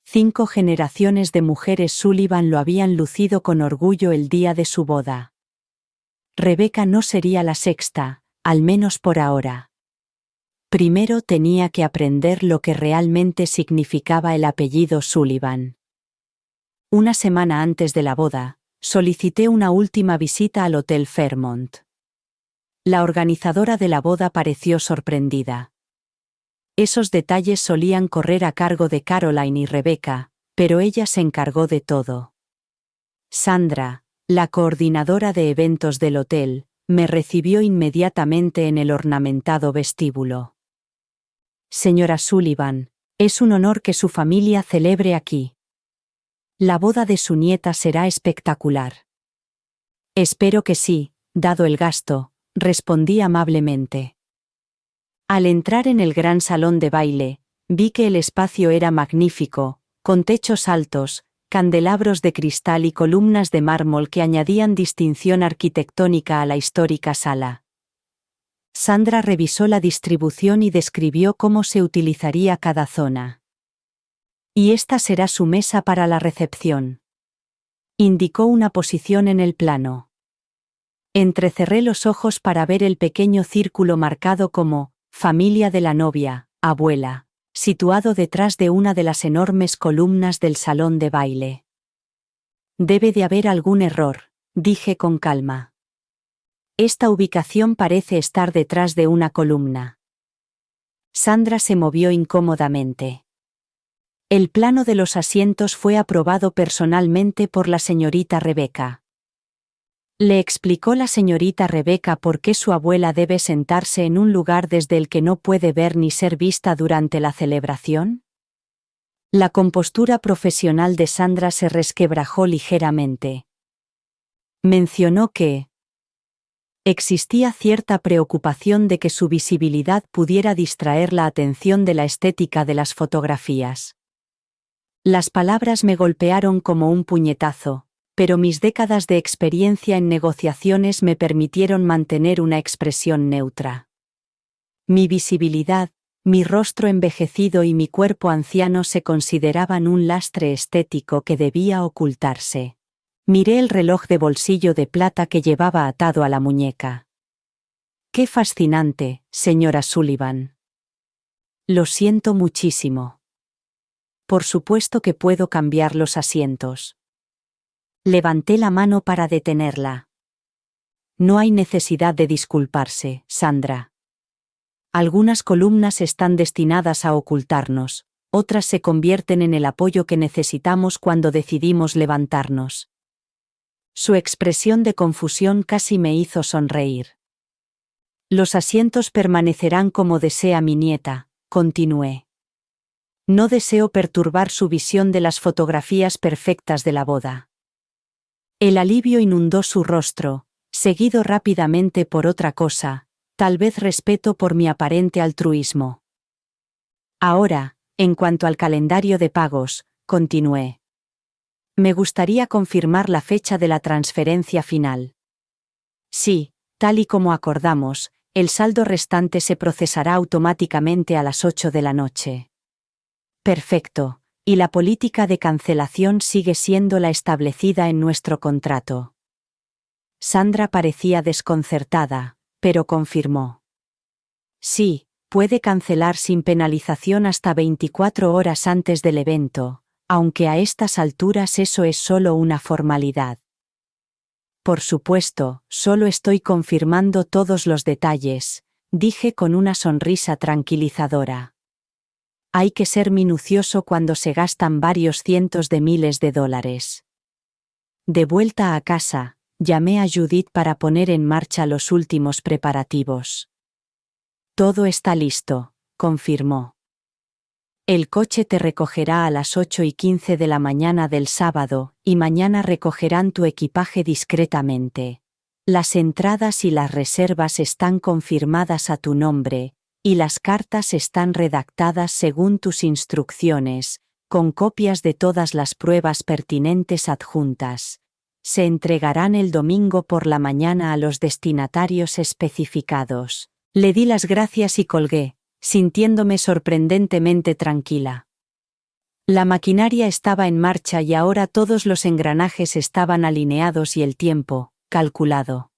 5 generaciones de mujeres Sullivan lo habían lucido con orgullo el día de su boda. Rebecca no sería la sexta, al menos por ahora. Primero tenía que aprender lo que realmente significaba el apellido Sullivan. Una semana antes de la boda, solicité una última visita al Hotel Fairmont. La organizadora de la boda pareció sorprendida. Esos detalles solían correr a cargo de Caroline y Rebecca, pero ella se encargó de todo. Sandra, la coordinadora de eventos del hotel, me recibió inmediatamente en el ornamentado vestíbulo. Señora Sullivan, es un honor que su familia celebre aquí. La boda de su nieta será espectacular. Espero que sí, dado el gasto, respondí amablemente. Al entrar en el gran salón de baile, vi que el espacio era magnífico, con techos altos, candelabros de cristal y columnas de mármol que añadían distinción arquitectónica a la histórica sala. Sandra revisó la distribución y describió cómo se utilizaría cada zona. Y esta será su mesa para la recepción. Indicó una posición en el plano. Entrecerré los ojos para ver el pequeño círculo marcado como familia de la novia, abuela, situado detrás de una de las enormes columnas del salón de baile. Debe de haber algún error, dije con calma. Esta ubicación parece estar detrás de una columna. Sandra se movió incómodamente. El plano de los asientos fue aprobado personalmente por la señorita Rebecca. Le explicó la señorita Rebecca por qué su abuela debe sentarse en un lugar desde el que no puede ver ni ser vista durante la celebración. La compostura profesional de Sandra se resquebrajó ligeramente. Mencionó que existía cierta preocupación de que su visibilidad pudiera distraer la atención de la estética de las fotografías. Las palabras me golpearon como un puñetazo, pero mis décadas de experiencia en negociaciones me permitieron mantener una expresión neutra. Mi visibilidad, mi rostro envejecido y mi cuerpo anciano se consideraban un lastre estético que debía ocultarse. Miré el reloj de bolsillo de plata que llevaba atado a la muñeca. ¡Qué fascinante, señora Sullivan! Lo siento muchísimo. Por supuesto que puedo cambiar los asientos. Levanté la mano para detenerla. No hay necesidad de disculparse, Sandra. Algunas columnas están destinadas a ocultarnos, otras se convierten en el apoyo que necesitamos cuando decidimos levantarnos. Su expresión de confusión casi me hizo sonreír. Los asientos permanecerán como desea mi nieta, continué. No deseo perturbar su visión de las fotografías perfectas de la boda. El alivio inundó su rostro, seguido rápidamente por otra cosa, tal vez respeto por mi aparente altruismo. Ahora, en cuanto al calendario de pagos, continué. Me gustaría confirmar la fecha de la transferencia final. Sí, tal y como acordamos, el saldo restante se procesará automáticamente a las 8 de la noche. Perfecto, y la política de cancelación sigue siendo la establecida en nuestro contrato. Sandra parecía desconcertada, pero confirmó. Sí, puede cancelar sin penalización hasta 24 horas antes del evento, aunque a estas alturas eso es solo una formalidad. Por supuesto, solo estoy confirmando todos los detalles, dije con una sonrisa tranquilizadora. Hay que ser minucioso cuando se gastan varios cientos de miles de dólares. De vuelta a casa, llamé a Judith para poner en marcha los últimos preparativos. Todo está listo, confirmó. El coche te recogerá a las 8:15 de la mañana del sábado, y mañana recogerán tu equipaje discretamente. Las entradas y las reservas están confirmadas a tu nombre, y las cartas están redactadas según tus instrucciones, con copias de todas las pruebas pertinentes adjuntas. Se entregarán el domingo por la mañana a los destinatarios especificados. Le di las gracias y colgué, sintiéndome sorprendentemente tranquila. La maquinaria estaba en marcha y ahora todos los engranajes estaban alineados y el tiempo, calculado.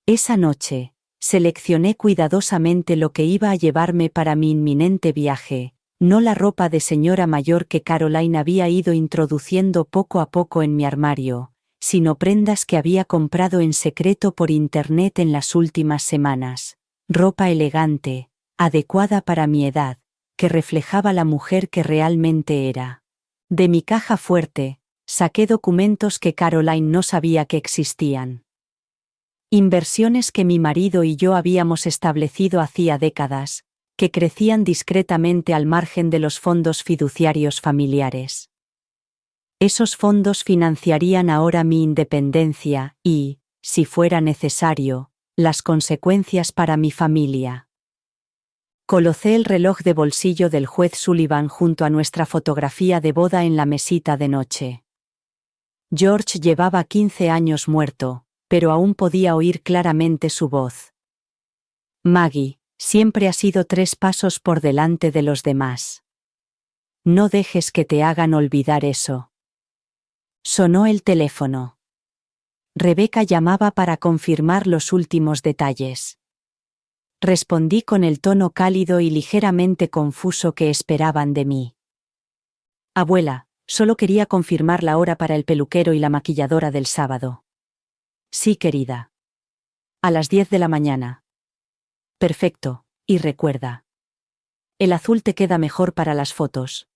Esa noche, seleccioné cuidadosamente lo que iba a llevarme para mi inminente viaje, no la ropa de señora mayor que Caroline había ido introduciendo poco a poco en mi armario, sino prendas que había comprado en secreto por internet en las últimas semanas. Ropa elegante, adecuada para mi edad, que reflejaba la mujer que realmente era. De mi caja fuerte, saqué documentos que Caroline no sabía que existían. Inversiones que mi marido y yo habíamos establecido hacía décadas, que crecían discretamente al margen de los fondos fiduciarios familiares. Esos fondos financiarían ahora mi independencia y, si fuera necesario, las consecuencias para mi familia. Colocé el reloj de bolsillo del juez Sullivan junto a nuestra fotografía de boda en la mesita de noche. George llevaba 15 años muerto, pero aún podía oír claramente su voz. Maggie, siempre has sido 3 pasos por delante de los demás. No dejes que te hagan olvidar eso. Sonó el teléfono. Rebecca llamaba para confirmar los últimos detalles. Respondí con el tono cálido y ligeramente confuso que esperaban de mí. Abuela, solo quería confirmar la hora para el peluquero y la maquilladora del sábado. Sí, querida. A las 10 de la mañana. Perfecto, y recuerda. El azul te queda mejor para las fotos.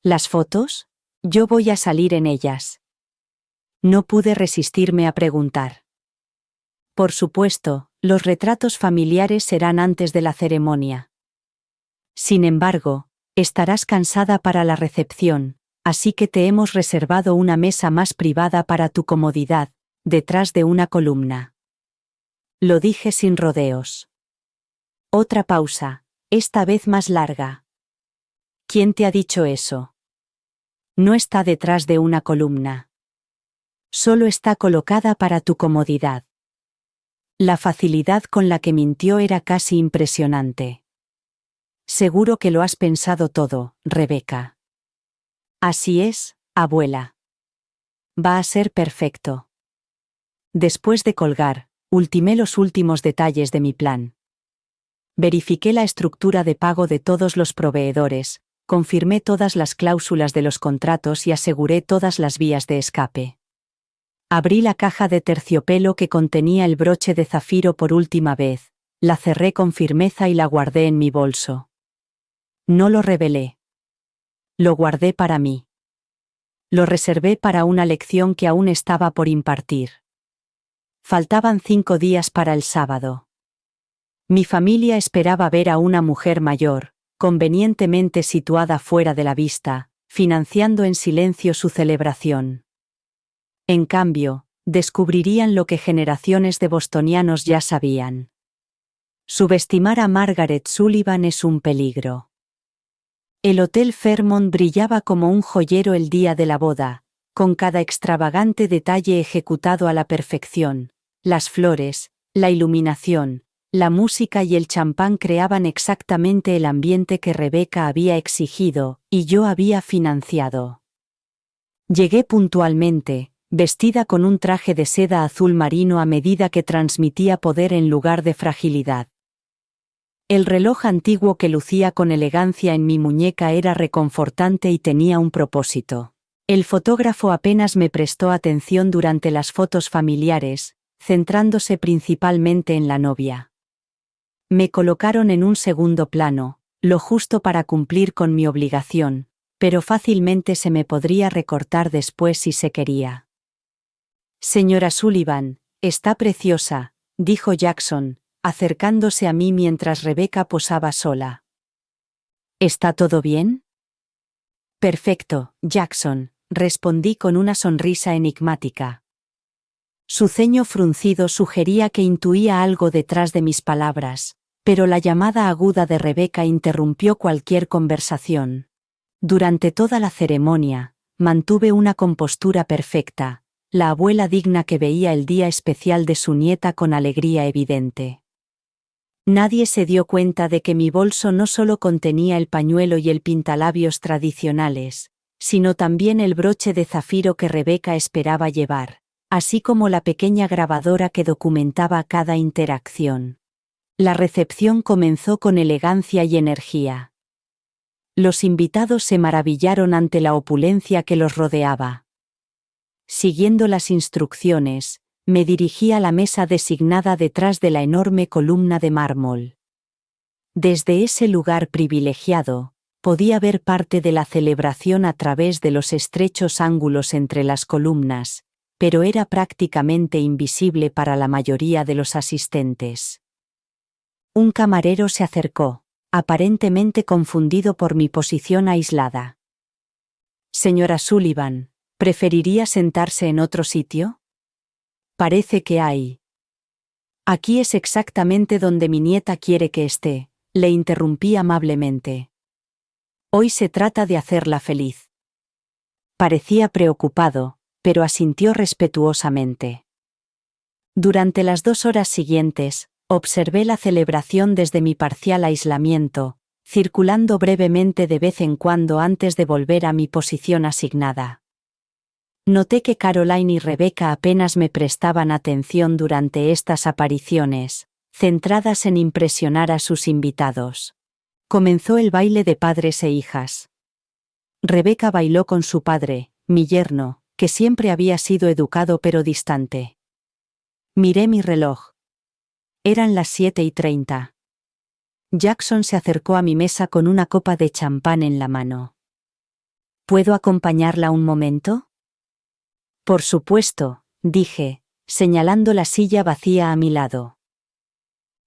¿Las fotos? Yo voy a salir en ellas. No pude resistirme a preguntar. Por supuesto, los retratos familiares serán antes de la ceremonia. Sin embargo, estarás cansada para la recepción, así que te hemos reservado una mesa más privada para tu comodidad, detrás de una columna. Lo dije sin rodeos. Otra pausa, esta vez más larga. ¿Quién te ha dicho eso? No está detrás de una columna. Solo está colocada para tu comodidad. La facilidad con la que mintió era casi impresionante. Seguro que lo has pensado todo, Rebecca. Así es, abuela. Va a ser perfecto. Después de colgar, ultimé los últimos detalles de mi plan. Verifiqué la estructura de pago de todos los proveedores, confirmé todas las cláusulas de los contratos y aseguré todas las vías de escape. Abrí la caja de terciopelo que contenía el broche de zafiro por última vez, la cerré con firmeza y la guardé en mi bolso. No lo revelé. Lo guardé para mí. Lo reservé para una lección que aún estaba por impartir. Faltaban 5 días para el sábado. Mi familia esperaba ver a una mujer mayor, convenientemente situada fuera de la vista, financiando en silencio su celebración. En cambio, descubrirían lo que generaciones de bostonianos ya sabían. Subestimar a Margaret Sullivan es un peligro. El Hotel Fairmont brillaba como un joyero el día de la boda, con cada extravagante detalle ejecutado a la perfección. Las flores, la iluminación, la música y el champán creaban exactamente el ambiente que Rebecca había exigido, y yo había financiado. Llegué puntualmente, vestida con un traje de seda azul marino a medida que transmitía poder en lugar de fragilidad. El reloj antiguo que lucía con elegancia en mi muñeca era reconfortante y tenía un propósito. El fotógrafo apenas me prestó atención durante las fotos familiares, centrándose principalmente en la novia. Me colocaron en un segundo plano, lo justo para cumplir con mi obligación, pero fácilmente se me podría recortar después si se quería. Señora Sullivan, está preciosa, dijo Jackson, acercándose a mí mientras Rebecca posaba sola. ¿Está todo bien? Perfecto, Jackson, respondí con una sonrisa enigmática. Su ceño fruncido sugería que intuía algo detrás de mis palabras, pero la llamada aguda de Rebeca interrumpió cualquier conversación. Durante toda la ceremonia, mantuve una compostura perfecta, la abuela digna que veía el día especial de su nieta con alegría evidente. Nadie se dio cuenta de que mi bolso no solo contenía el pañuelo y el pintalabios tradicionales, sino también el broche de zafiro que Rebeca esperaba llevar, así como la pequeña grabadora que documentaba cada interacción. La recepción comenzó con elegancia y energía. Los invitados se maravillaron ante la opulencia que los rodeaba. Siguiendo las instrucciones, me dirigí a la mesa designada detrás de la enorme columna de mármol. Desde ese lugar privilegiado, podía ver parte de la celebración a través de los estrechos ángulos entre las columnas, pero era prácticamente invisible para la mayoría de los asistentes. Un camarero se acercó, aparentemente confundido por mi posición aislada. «Señora Sullivan, ¿preferiría sentarse en otro sitio? Parece que hay». «Aquí es exactamente donde mi nieta quiere que esté», le interrumpí amablemente. «Hoy se trata de hacerla feliz». Parecía preocupado, pero asintió respetuosamente. Durante las 2 horas siguientes, observé la celebración desde mi parcial aislamiento, circulando brevemente de vez en cuando antes de volver a mi posición asignada. Noté que Caroline y Rebeca apenas me prestaban atención durante estas apariciones, centradas en impresionar a sus invitados. Comenzó el baile de padres e hijas. Rebeca bailó con su padre, mi yerno, que siempre había sido educado pero distante. Miré mi reloj. Eran las 7:30. Jackson se acercó a mi mesa con una copa de champán en la mano. ¿Puedo acompañarla un momento? Por supuesto, dije, señalando la silla vacía a mi lado.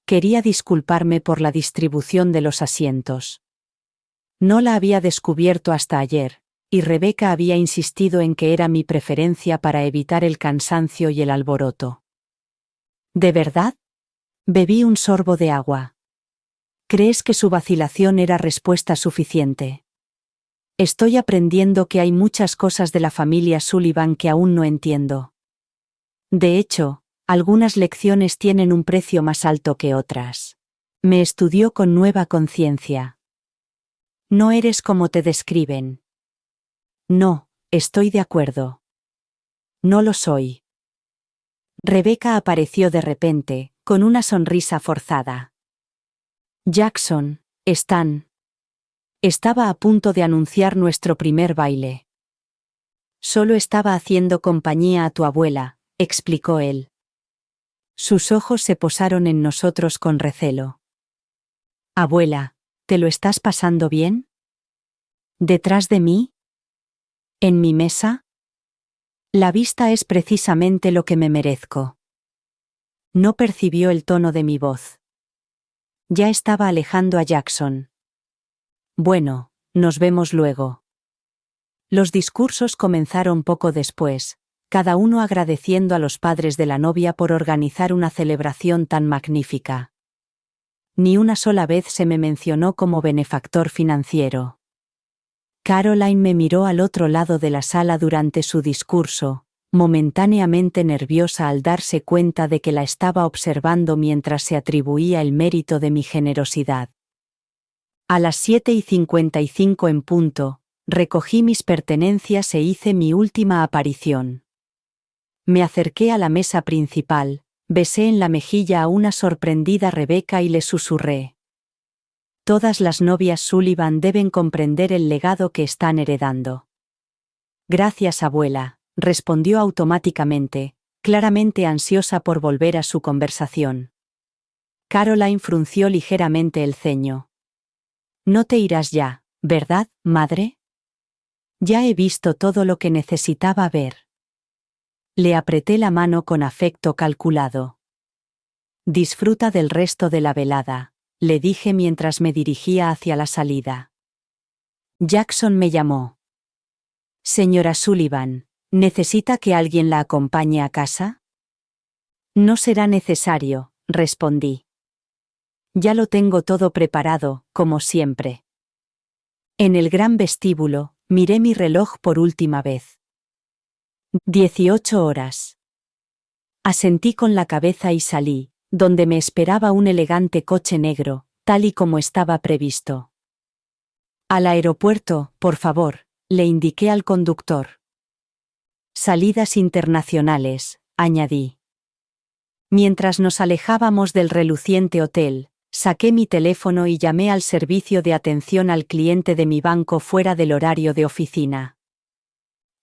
Quería disculparme por la distribución de los asientos. No la había descubierto hasta ayer, y Rebeca había insistido en que era mi preferencia para evitar el cansancio y el alboroto. ¿De verdad? Bebí un sorbo de agua. ¿Crees que su vacilación era respuesta suficiente? Estoy aprendiendo que hay muchas cosas de la familia Sullivan que aún no entiendo. De hecho, algunas lecciones tienen un precio más alto que otras. Me estudió con nueva conciencia. No eres como te describen. No, estoy de acuerdo. No lo soy. Rebeca apareció de repente, con una sonrisa forzada. Jackson, Stan. Estaba a punto de anunciar nuestro primer baile. Solo estaba haciendo compañía a tu abuela, explicó él. Sus ojos se posaron en nosotros con recelo. Abuela, ¿te lo estás pasando bien? ¿Detrás de mí? ¿En mi mesa? La vista es precisamente lo que me merezco. No percibió el tono de mi voz. Ya estaba alejando a Jackson. Bueno, nos vemos luego. Los discursos comenzaron poco después, cada uno agradeciendo a los padres de la novia por organizar una celebración tan magnífica. Ni una sola vez se me mencionó como benefactor financiero. Caroline me miró al otro lado de la sala durante su discurso, momentáneamente nerviosa al darse cuenta de que la estaba observando mientras se atribuía el mérito de mi generosidad. A las 7:55 en punto, recogí mis pertenencias e hice mi última aparición. Me acerqué a la mesa principal, besé en la mejilla a una sorprendida Rebeca y le susurré. Todas las novias Sullivan deben comprender el legado que están heredando. Gracias, abuela, respondió automáticamente, claramente ansiosa por volver a su conversación. Caroline frunció ligeramente el ceño. No te irás ya, ¿verdad, madre? Ya he visto todo lo que necesitaba ver. Le apreté la mano con afecto calculado. Disfruta del resto de la velada, le dije mientras me dirigía hacia la salida. Jackson me llamó. Señora Sullivan, ¿necesita que alguien la acompañe a casa? No será necesario, respondí. Ya lo tengo todo preparado, como siempre. En el gran vestíbulo, miré mi reloj por última vez. 18 horas. Asentí con la cabeza y salí, donde me esperaba un elegante coche negro, tal y como estaba previsto. Al aeropuerto, por favor, le indiqué al conductor. Salidas internacionales, añadí. Mientras nos alejábamos del reluciente hotel, saqué mi teléfono y llamé al servicio de atención al cliente de mi banco fuera del horario de oficina.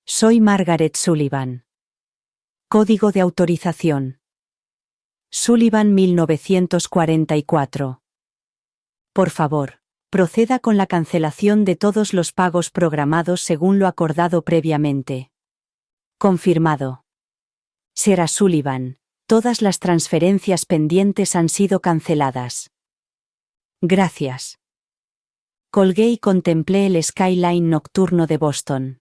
Soy Margaret Sullivan. Código de autorización. Sullivan 1944. Por favor, proceda con la cancelación de todos los pagos programados según lo acordado previamente. Confirmado. Sra. Sullivan, todas las transferencias pendientes han sido canceladas. Gracias. Colgué y contemplé el skyline nocturno de Boston.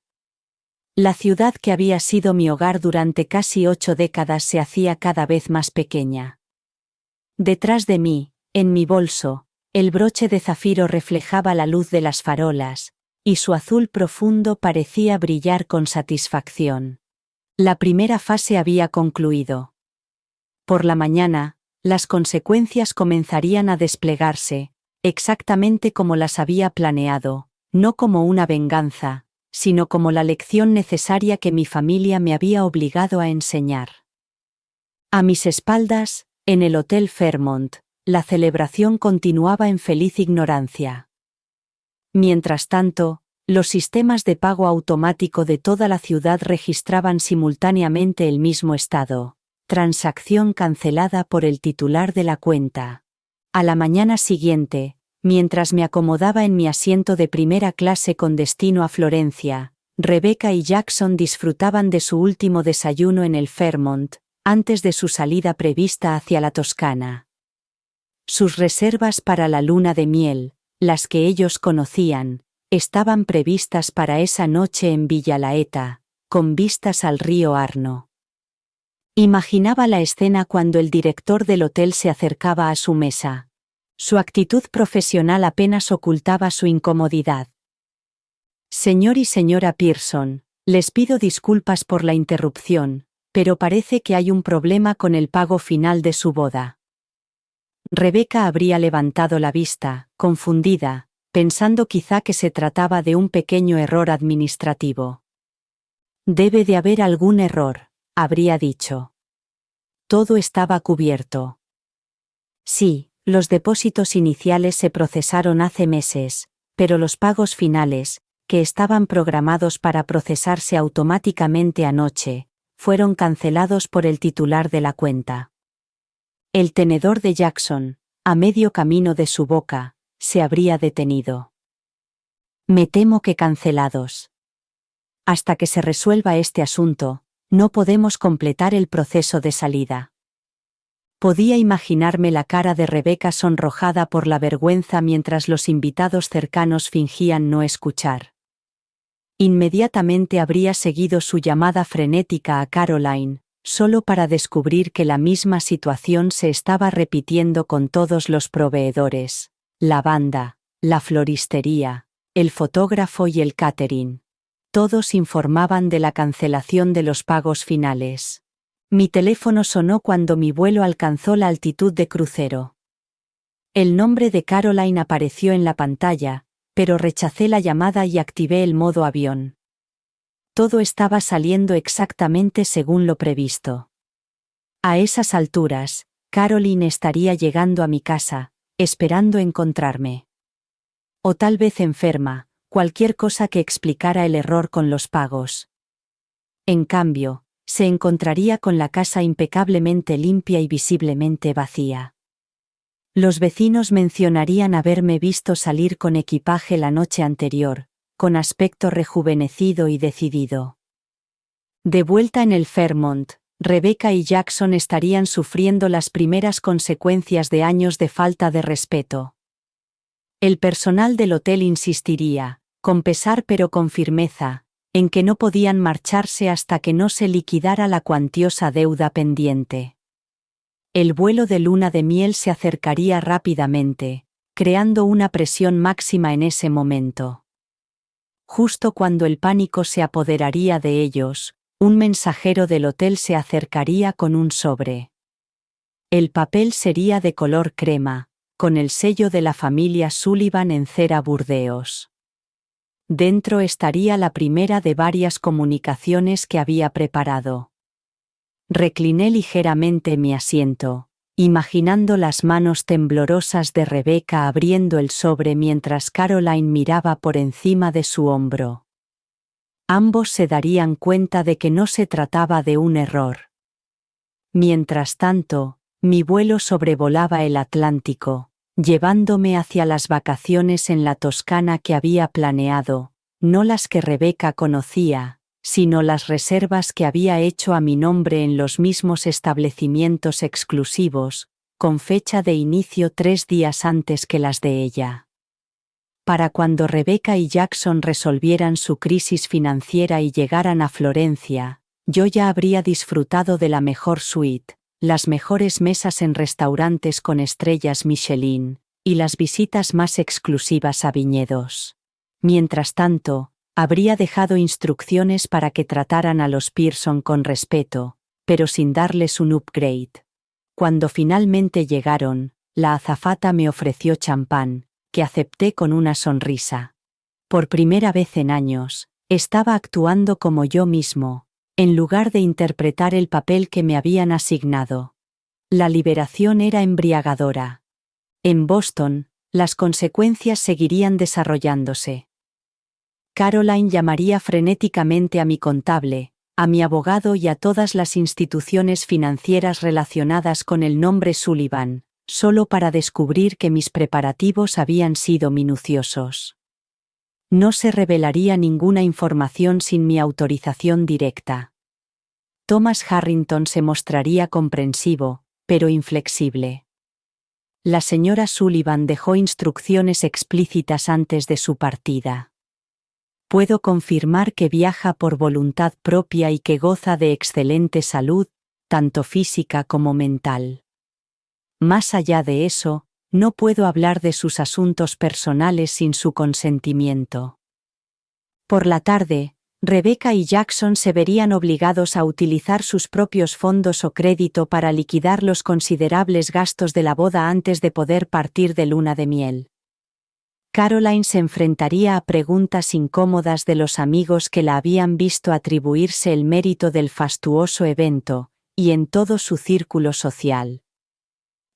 La ciudad que había sido mi hogar durante casi 8 décadas se hacía cada vez más pequeña. Detrás de mí, en mi bolso, el broche de zafiro reflejaba la luz de las farolas, y su azul profundo parecía brillar con satisfacción. La primera fase había concluido. Por la mañana, las consecuencias comenzarían a desplegarse, exactamente como las había planeado, no como una venganza, sino como la lección necesaria que mi familia me había obligado a enseñar. A mis espaldas, en el Hotel Fairmont, la celebración continuaba en feliz ignorancia. Mientras tanto, los sistemas de pago automático de toda la ciudad registraban simultáneamente el mismo estado: transacción cancelada por el titular de la cuenta. A la mañana siguiente, mientras me acomodaba en mi asiento de primera clase con destino a Florencia, Rebecca y Jackson disfrutaban de su último desayuno en el Fairmont, antes de su salida prevista hacia la Toscana. Sus reservas para la luna de miel, las que ellos conocían, estaban previstas para esa noche en Villa Laeta, con vistas al río Arno. Imaginaba la escena cuando el director del hotel se acercaba a su mesa. Su actitud profesional apenas ocultaba su incomodidad. Señor y señora Pearson, les pido disculpas por la interrupción, pero parece que hay un problema con el pago final de su boda. Rebecca habría levantado la vista, confundida, pensando quizá que se trataba de un pequeño error administrativo. Debe de haber algún error, habría dicho. Todo estaba cubierto. Sí, los depósitos iniciales se procesaron hace meses, pero los pagos finales, que estaban programados para procesarse automáticamente anoche, fueron cancelados por el titular de la cuenta. El tenedor de Jackson, a medio camino de su boca, se habría detenido. Me temo que cancelados. Hasta que se resuelva este asunto, no podemos completar el proceso de salida. Podía imaginarme la cara de Rebecca sonrojada por la vergüenza mientras los invitados cercanos fingían no escuchar. Inmediatamente habría seguido su llamada frenética a Caroline, solo para descubrir que la misma situación se estaba repitiendo con todos los proveedores: la banda, la floristería, el fotógrafo y el catering. Todos informaban de la cancelación de los pagos finales. Mi teléfono sonó cuando mi vuelo alcanzó la altitud de crucero. El nombre de Caroline apareció en la pantalla, pero rechacé la llamada y activé el modo avión. Todo estaba saliendo exactamente según lo previsto. A esas alturas, Caroline estaría llegando a mi casa, esperando encontrarme. O tal vez enferma, cualquier cosa que explicara el error con los pagos. En cambio, se encontraría con la casa impecablemente limpia y visiblemente vacía. Los vecinos mencionarían haberme visto salir con equipaje la noche anterior, con aspecto rejuvenecido y decidido. De vuelta en el Fairmont, Rebecca y Jackson estarían sufriendo las primeras consecuencias de años de falta de respeto. El personal del hotel insistiría, con pesar pero con firmeza, en que no podían marcharse hasta que no se liquidara la cuantiosa deuda pendiente. El vuelo de luna de miel se acercaría rápidamente, creando una presión máxima en ese momento. Justo cuando el pánico se apoderaría de ellos, un mensajero del hotel se acercaría con un sobre. El papel sería de color crema, con el sello de la familia Sullivan en cera Burdeos. Dentro estaría la primera de varias comunicaciones que había preparado. Recliné ligeramente mi asiento, imaginando las manos temblorosas de Rebecca abriendo el sobre mientras Caroline miraba por encima de su hombro. Ambos se darían cuenta de que no se trataba de un error. Mientras tanto, mi vuelo sobrevolaba el Atlántico, llevándome hacia las vacaciones en la Toscana que había planeado, no las que Rebecca conocía, sino las reservas que había hecho a mi nombre en los mismos establecimientos exclusivos, con fecha de inicio 3 días antes que las de ella. Para cuando Rebecca y Jackson resolvieran su crisis financiera y llegaran a Florencia, yo ya habría disfrutado de la mejor suite, las mejores mesas en restaurantes con estrellas Michelin, y las visitas más exclusivas a viñedos. Mientras tanto, habría dejado instrucciones para que trataran a los Pearson con respeto, pero sin darles un upgrade. Cuando finalmente llegaron, la azafata me ofreció champán, que acepté con una sonrisa. Por primera vez en años, estaba actuando como yo mismo, en lugar de interpretar el papel que me habían asignado. La liberación era embriagadora. En Boston, las consecuencias seguirían desarrollándose. Caroline llamaría frenéticamente a mi contable, a mi abogado y a todas las instituciones financieras relacionadas con el nombre Sullivan, solo para descubrir que mis preparativos habían sido minuciosos. No se revelaría ninguna información sin mi autorización directa. Thomas Harrington se mostraría comprensivo, pero inflexible. La señora Sullivan dejó instrucciones explícitas antes de su partida. Puedo confirmar que viaja por voluntad propia y que goza de excelente salud, tanto física como mental. Más allá de eso, no puedo hablar de sus asuntos personales sin su consentimiento. Por la tarde, Rebecca y Jackson se verían obligados a utilizar sus propios fondos o crédito para liquidar los considerables gastos de la boda antes de poder partir de luna de miel. Caroline se enfrentaría a preguntas incómodas de los amigos que la habían visto atribuirse el mérito del fastuoso evento, y en todo su círculo social.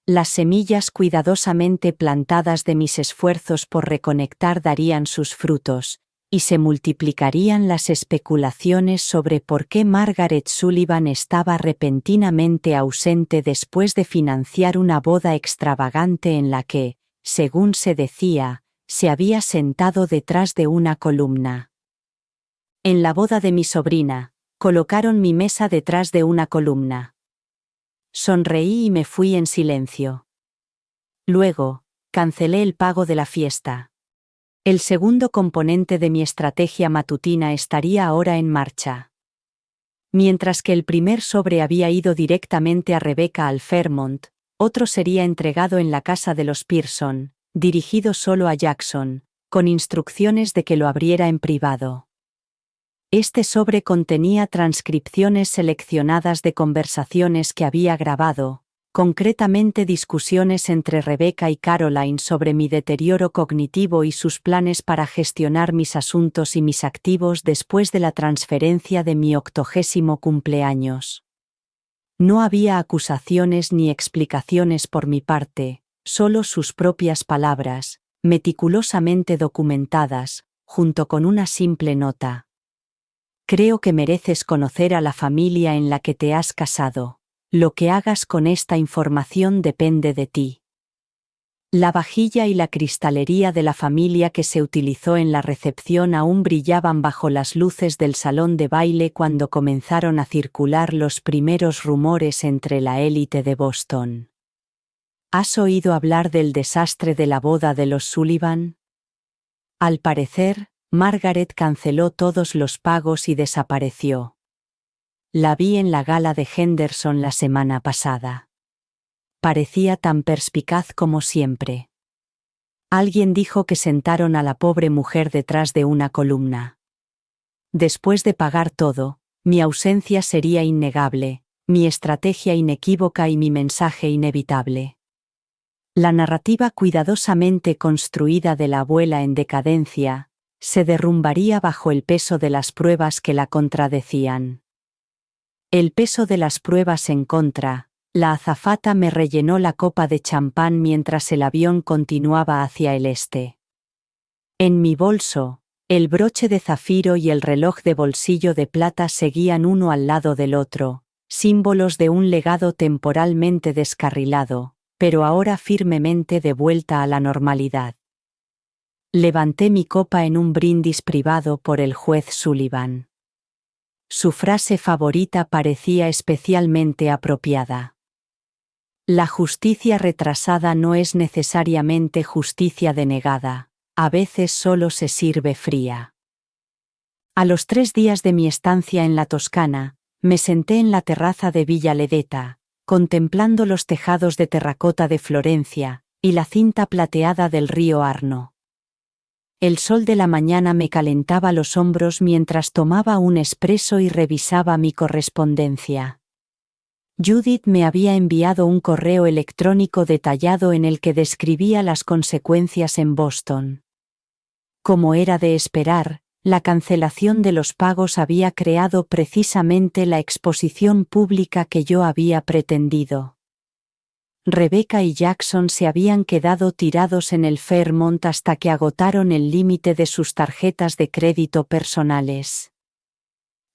Las semillas cuidadosamente plantadas de mis esfuerzos por reconectar darían sus frutos, y se multiplicarían las especulaciones sobre por qué Margaret Sullivan estaba repentinamente ausente después de financiar una boda extravagante en la que, según se decía, se había sentado detrás de una columna. En la boda de mi sobrina, colocaron mi mesa detrás de una columna. Sonreí y me fui en silencio. Luego, cancelé el pago de la fiesta. El segundo componente de mi estrategia matutina estaría ahora en marcha. Mientras que el primer sobre había ido directamente a Rebecca al Fairmont, otro sería entregado en la casa de los Pearson, dirigido solo a Jackson, con instrucciones de que lo abriera en privado. Este sobre contenía transcripciones seleccionadas de conversaciones que había grabado, concretamente discusiones entre Rebecca y Caroline sobre mi deterioro cognitivo y sus planes para gestionar mis asuntos y mis activos después de la transferencia de mi 80º cumpleaños. No había acusaciones ni explicaciones por mi parte, solo sus propias palabras, meticulosamente documentadas, junto con una simple nota. Creo que mereces conocer a la familia en la que te has casado. Lo que hagas con esta información depende de ti. La vajilla y la cristalería de la familia que se utilizó en la recepción aún brillaban bajo las luces del salón de baile cuando comenzaron a circular los primeros rumores entre la élite de Boston. ¿Has oído hablar del desastre de la boda de los Sullivan? Al parecer, Margaret canceló todos los pagos y desapareció. La vi en la gala de Henderson la semana pasada. parecía tan perspicaz como siempre. Alguien dijo que sentaron a la pobre mujer detrás de una columna. Después de pagar todo, mi ausencia sería innegable, mi estrategia inequívoca y mi mensaje inevitable. La narrativa cuidadosamente construida de la abuela en decadencia se derrumbaría bajo el peso de las pruebas que la contradecían. El peso de las pruebas en contra. La azafata me rellenó la copa de champán mientras el avión continuaba hacia el este. En mi bolso, el broche de zafiro y el reloj de bolsillo de plata seguían uno al lado del otro, símbolos de un legado temporalmente descarrilado, pero ahora firmemente de vuelta a la normalidad. Levanté mi copa en un brindis privado por el juez Sullivan. Su frase favorita parecía especialmente apropiada. La justicia retrasada no es necesariamente justicia denegada, a veces solo se sirve fría. A los 3 días de mi estancia en la Toscana, me senté en la terraza de Villa Ledeta, contemplando los tejados de terracota de Florencia y la cinta plateada del río Arno. El sol de la mañana me calentaba los hombros mientras tomaba un espresso y revisaba mi correspondencia. Judith me había enviado un correo electrónico detallado en el que describía las consecuencias en Boston. Como era de esperar, la cancelación de los pagos había creado precisamente la exposición pública que yo había pretendido. Rebecca y Jackson se habían quedado tirados en el Fairmont hasta que agotaron el límite de sus tarjetas de crédito personales.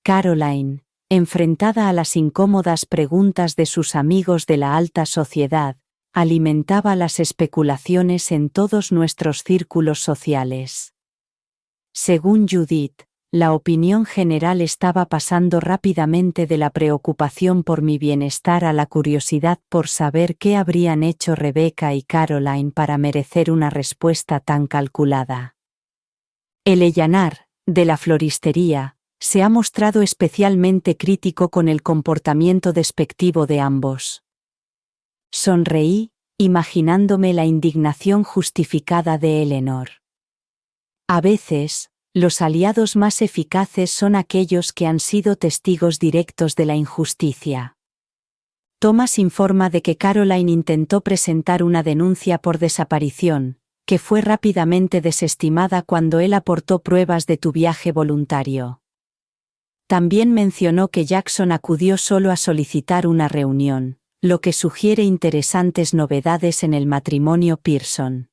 Caroline, enfrentada a las incómodas preguntas de sus amigos de la alta sociedad, alimentaba las especulaciones en todos nuestros círculos sociales. Según Judith, la opinión general estaba pasando rápidamente de la preocupación por mi bienestar a la curiosidad por saber qué habrían hecho Rebecca y Caroline para merecer una respuesta tan calculada. El Ellanar, de la floristería, se ha mostrado especialmente crítico con el comportamiento despectivo de ambos. Sonreí, imaginándome la indignación justificada de Eleanor. A veces, los aliados más eficaces son aquellos que han sido testigos directos de la injusticia. Thomas informa de que Caroline intentó presentar una denuncia por desaparición, que fue rápidamente desestimada cuando él aportó pruebas de tu viaje voluntario. También mencionó que Jackson acudió solo a solicitar una reunión, lo que sugiere interesantes novedades en el matrimonio Pearson.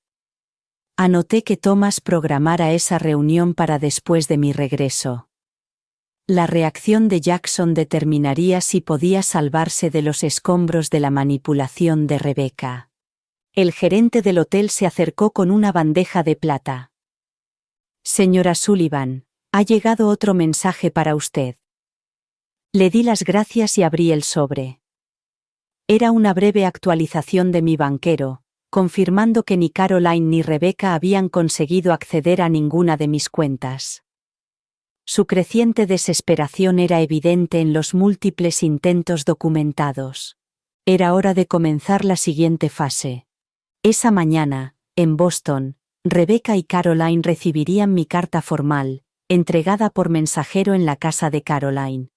Anoté que Thomas programara esa reunión para después de mi regreso. La reacción de Jackson determinaría si podía salvarse de los escombros de la manipulación de Rebecca. El gerente del hotel se acercó con una bandeja de plata. Señora Sullivan, ha llegado otro mensaje para usted. Le di las gracias y abrí el sobre. Era una breve actualización de mi banquero, confirmando que ni Caroline ni Rebecca habían conseguido acceder a ninguna de mis cuentas. Su creciente desesperación era evidente en los múltiples intentos documentados. Era hora de comenzar la siguiente fase. Esa mañana, en Boston, Rebecca y Caroline recibirían mi carta formal, entregada por mensajero en la casa de Caroline.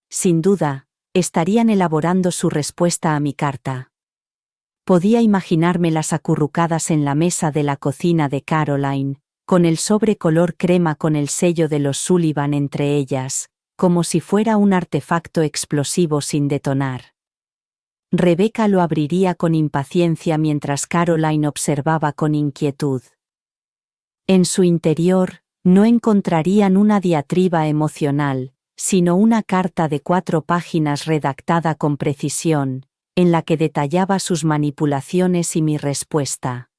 Sin duda, estarían elaborando su respuesta a mi carta. Podía imaginármelas acurrucadas en la mesa de la cocina de Caroline, con el sobre color crema con el sello de los Sullivan entre ellas, como si fuera un artefacto explosivo sin detonar. Rebecca lo abriría con impaciencia mientras Caroline observaba con inquietud. En su interior, no encontrarían una diatriba emocional, sino una carta de 4 páginas redactada con precisión, en la que detallaba sus manipulaciones y mi respuesta.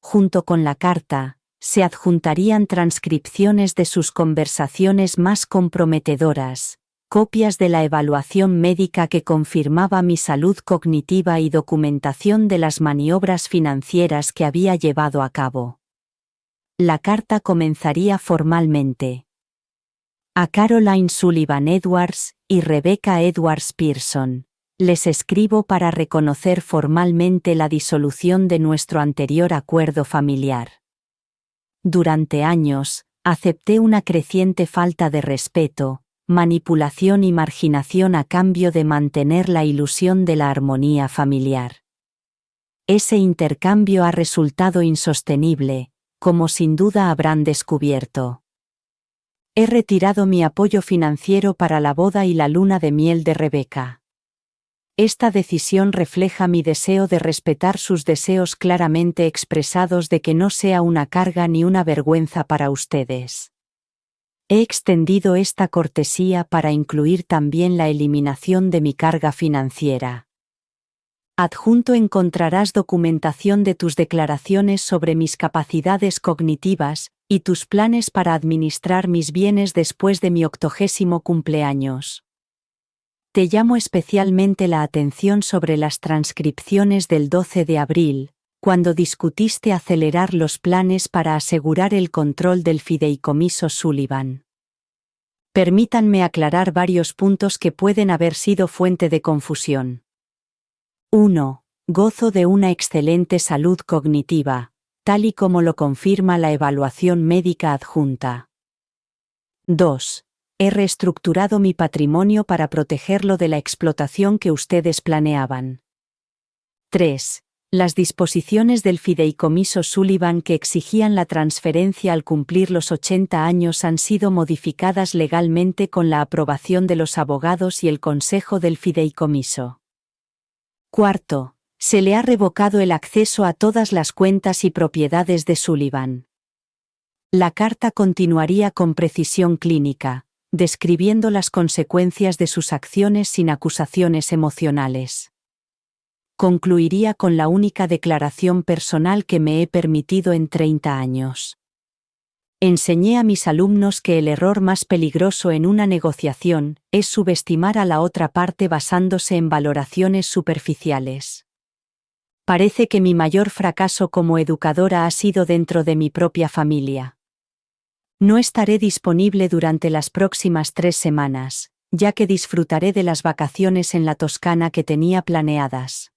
Junto con la carta, se adjuntarían transcripciones de sus conversaciones más comprometedoras, copias de la evaluación médica que confirmaba mi salud cognitiva y documentación de las maniobras financieras que había llevado a cabo. La carta comenzaría formalmente. A Caroline Sullivan Edwards y Rebecca Edwards Pearson, Les escribo para reconocer formalmente la disolución de nuestro anterior acuerdo familiar. Durante años, acepté una creciente falta de respeto, manipulación y marginación a cambio de mantener la ilusión de la armonía familiar. Ese intercambio ha resultado insostenible, como sin duda habrán descubierto. He retirado mi apoyo financiero para la boda y la luna de miel de Rebeca. Esta decisión refleja mi deseo de respetar sus deseos claramente expresados de que no sea una carga ni una vergüenza para ustedes. He extendido esta cortesía para incluir también la eliminación de mi carga financiera. Adjunto encontrarás documentación de tus declaraciones sobre mis capacidades cognitivas y tus planes para administrar mis bienes después de mi 80º cumpleaños. Te llamo especialmente la atención sobre las transcripciones del 12 de abril, cuando discutiste acelerar los planes para asegurar el control del fideicomiso Sullivan. Permítanme aclarar varios puntos que pueden haber sido fuente de confusión. 1. Gozo de una excelente salud cognitiva, tal y como lo confirma la evaluación médica adjunta. 2. He reestructurado mi patrimonio para protegerlo de la explotación que ustedes planeaban. 3. Las disposiciones del fideicomiso Sullivan que exigían la transferencia al cumplir los 80 años han sido modificadas legalmente con la aprobación de los abogados y el consejo del fideicomiso. 4. Se le ha revocado el acceso a todas las cuentas y propiedades de Sullivan. La carta continuaría con precisión clínica, describiendo las consecuencias de sus acciones sin acusaciones emocionales. Concluiría con la única declaración personal que me he permitido en 30 años. Enseñé a mis alumnos que el error más peligroso en una negociación es subestimar a la otra parte basándose en valoraciones superficiales. Parece que mi mayor fracaso como educadora ha sido dentro de mi propia familia. No estaré disponible durante las próximas 3 semanas, ya que disfrutaré de las vacaciones en la Toscana que tenía planeadas.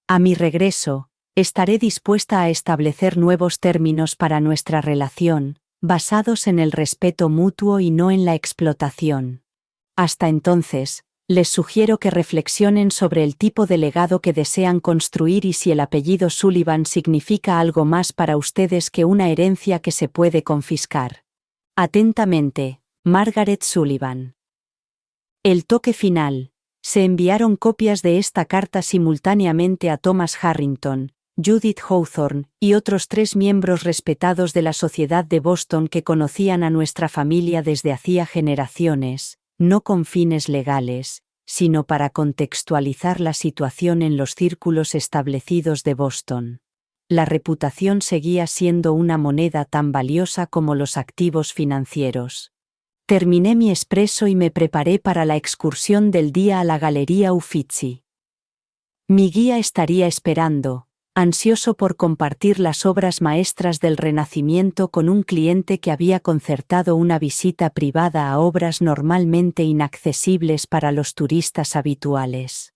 A mi regreso, estaré dispuesta a establecer nuevos términos para nuestra relación, basados en el respeto mutuo y no en la explotación. Hasta entonces, les sugiero que reflexionen sobre el tipo de legado que desean construir y si el apellido Sullivan significa algo más para ustedes que una herencia que se puede confiscar. Atentamente, Margaret Sullivan. El toque final. Se enviaron copias de esta carta simultáneamente a Thomas Harrington, Judith Hawthorne y otros 3 miembros respetados de la sociedad de Boston que conocían a nuestra familia desde hacía generaciones, no con fines legales, sino para contextualizar la situación en los círculos establecidos de Boston. La reputación seguía siendo una moneda tan valiosa como los activos financieros. Terminé mi expreso y me preparé para la excursión del día a la Galería Uffizi. Mi guía estaría esperando, ansioso por compartir las obras maestras del Renacimiento con un cliente que había concertado una visita privada a obras normalmente inaccesibles para los turistas habituales.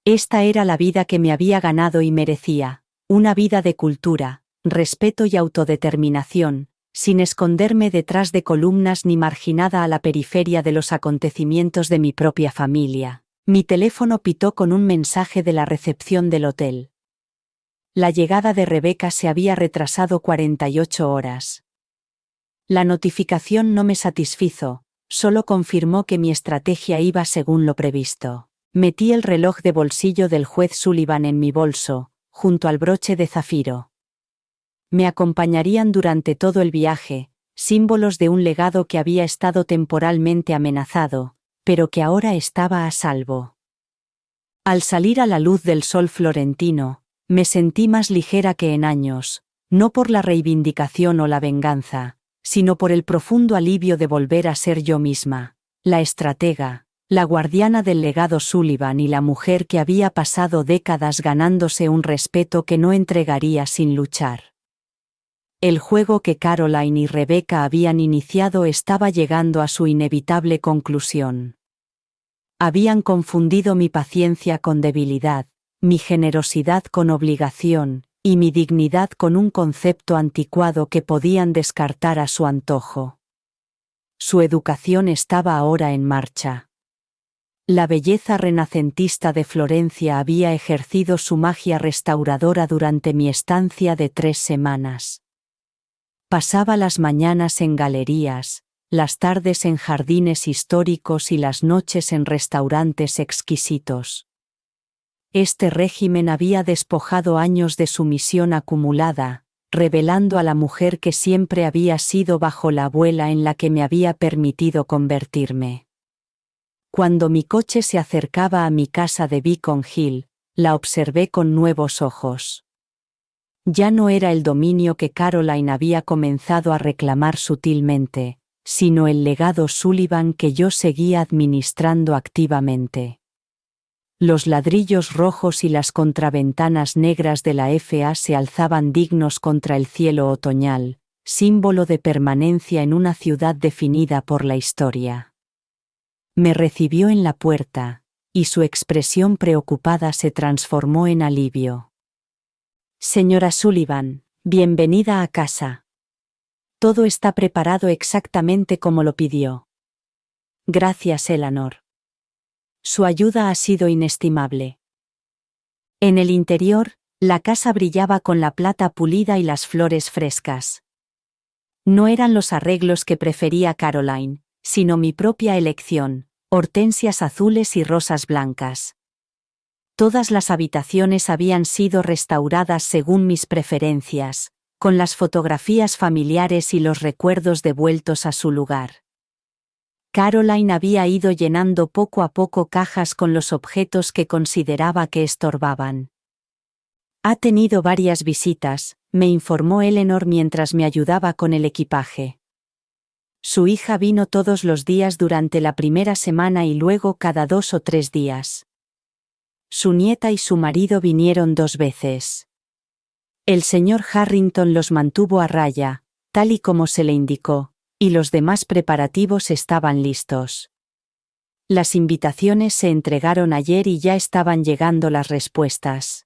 Esta era la vida que me había ganado y merecía, una vida de cultura, respeto y autodeterminación, sin esconderme detrás de columnas ni marginada a la periferia de los acontecimientos de mi propia familia. Mi teléfono pitó con un mensaje de la recepción del hotel. La llegada de Rebeca se había retrasado 48 horas. La notificación no me satisfizo, solo confirmó que mi estrategia iba según lo previsto. Metí el reloj de bolsillo del juez Sullivan en mi bolso, junto al broche de zafiro. Me acompañarían durante todo el viaje, símbolos de un legado que había estado temporalmente amenazado, pero que ahora estaba a salvo. Al salir a la luz del sol florentino, me sentí más ligera que en años, no por la reivindicación o la venganza, sino por el profundo alivio de volver a ser yo misma, la estratega, la guardiana del legado Sullivan y la mujer que había pasado décadas ganándose un respeto que no entregaría sin luchar. El juego que Caroline y Rebecca habían iniciado estaba llegando a su inevitable conclusión. Habían confundido mi paciencia con debilidad, mi generosidad con obligación, y mi dignidad con un concepto anticuado que podían descartar a su antojo. Su educación estaba ahora en marcha. La belleza renacentista de Florencia había ejercido su magia restauradora durante mi estancia de 3 semanas. Pasaba las mañanas en galerías, las tardes en jardines históricos y las noches en restaurantes exquisitos. Este régimen había despojado años de sumisión acumulada, revelando a la mujer que siempre había sido bajo la abuela en la que me había permitido convertirme. Cuando mi coche se acercaba a mi casa de Beacon Hill, la observé con nuevos ojos. Ya no era el dominio que Caroline había comenzado a reclamar sutilmente, sino el legado Sullivan que yo seguía administrando activamente. Los ladrillos rojos y las contraventanas negras de la FA se alzaban dignos contra el cielo otoñal, símbolo de permanencia en una ciudad definida por la historia. Me recibió en la puerta, y su expresión preocupada se transformó en alivio. Señora Sullivan, bienvenida a casa. Todo está preparado exactamente como lo pidió. Gracias, Eleanor. Su ayuda ha sido inestimable. En el interior, la casa brillaba con la plata pulida y las flores frescas. No eran los arreglos que prefería Caroline, sino mi propia elección, hortensias azules y rosas blancas. Todas las habitaciones habían sido restauradas según mis preferencias, con las fotografías familiares y los recuerdos devueltos a su lugar. Caroline había ido llenando poco a poco cajas con los objetos que consideraba que estorbaban. Ha tenido varias visitas, me informó Eleanor mientras me ayudaba con el equipaje. Su hija vino todos los días durante la primera semana y luego cada 2 o 3 días. Su nieta y su marido vinieron 2 veces. El señor Harrington los mantuvo a raya, tal y como se le indicó, y los demás preparativos estaban listos. Las invitaciones se entregaron ayer y ya estaban llegando las respuestas.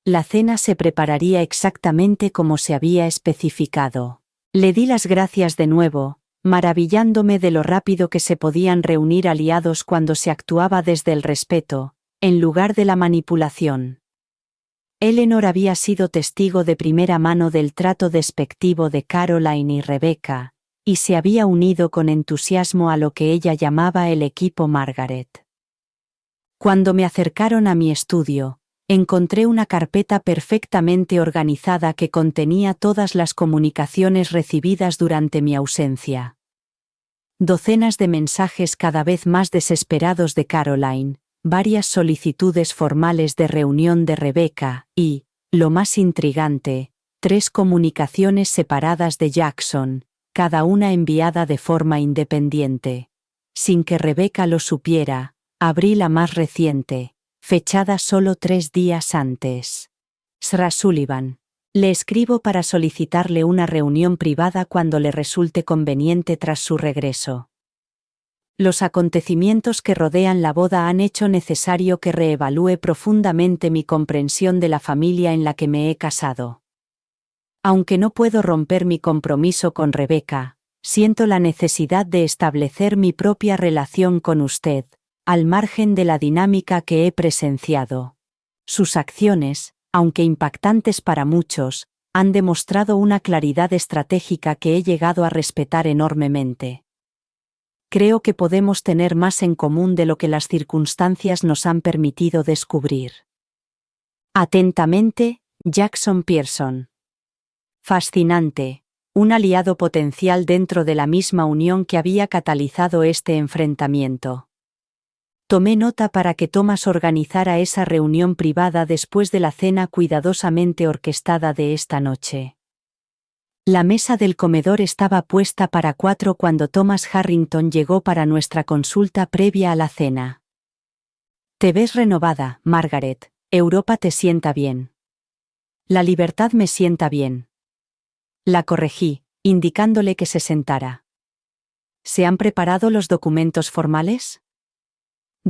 La cena se prepararía exactamente como se había especificado. Le di las gracias de nuevo, maravillándome de lo rápido que se podían reunir aliados cuando se actuaba desde el respeto, en lugar de la manipulación. Eleanor había sido testigo de primera mano del trato despectivo de Caroline y Rebecca, y se había unido con entusiasmo a lo que ella llamaba el equipo Margaret. Cuando me acercaron a mi estudio, encontré una carpeta perfectamente organizada que contenía todas las comunicaciones recibidas durante mi ausencia. Docenas de mensajes cada vez más desesperados de Caroline, varias solicitudes formales de reunión de Rebecca y, lo más intrigante, 3 comunicaciones separadas de Jackson, cada una enviada de forma independiente. Sin que Rebecca lo supiera, abrí la más reciente, fechada solo 3 días antes. Sra. Sullivan. Le escribo para solicitarle una reunión privada cuando le resulte conveniente tras su regreso. Los acontecimientos que rodean la boda han hecho necesario que reevalúe profundamente mi comprensión de la familia en la que me he casado. Aunque no puedo romper mi compromiso con Rebecca, siento la necesidad de establecer mi propia relación con usted, al margen de la dinámica que he presenciado. Sus acciones, aunque impactantes para muchos, han demostrado una claridad estratégica que he llegado a respetar enormemente. Creo que podemos tener más en común de lo que las circunstancias nos han permitido descubrir. Atentamente, Jackson Pearson. Fascinante, un aliado potencial dentro de la misma unión que había catalizado este enfrentamiento. Tomé nota para que Thomas organizara esa reunión privada después de la cena cuidadosamente orquestada de esta noche. La mesa del comedor estaba puesta para 4 cuando Thomas Harrington llegó para nuestra consulta previa a la cena. Te ves renovada, Margaret, Europa te sienta bien. La libertad me sienta bien. La corregí, indicándole que se sentara. ¿Se han preparado los documentos formales?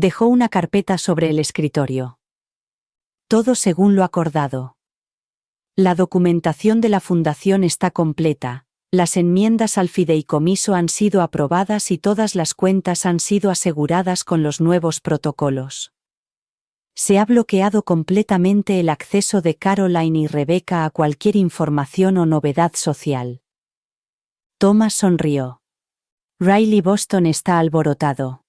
Dejó una carpeta sobre el escritorio. Todo según lo acordado. La documentación de la fundación está completa, las enmiendas al fideicomiso han sido aprobadas y todas las cuentas han sido aseguradas con los nuevos protocolos. Se ha bloqueado completamente el acceso de Caroline y Rebecca a cualquier información o novedad social. Thomas sonrió. Riley Boston está alborotado.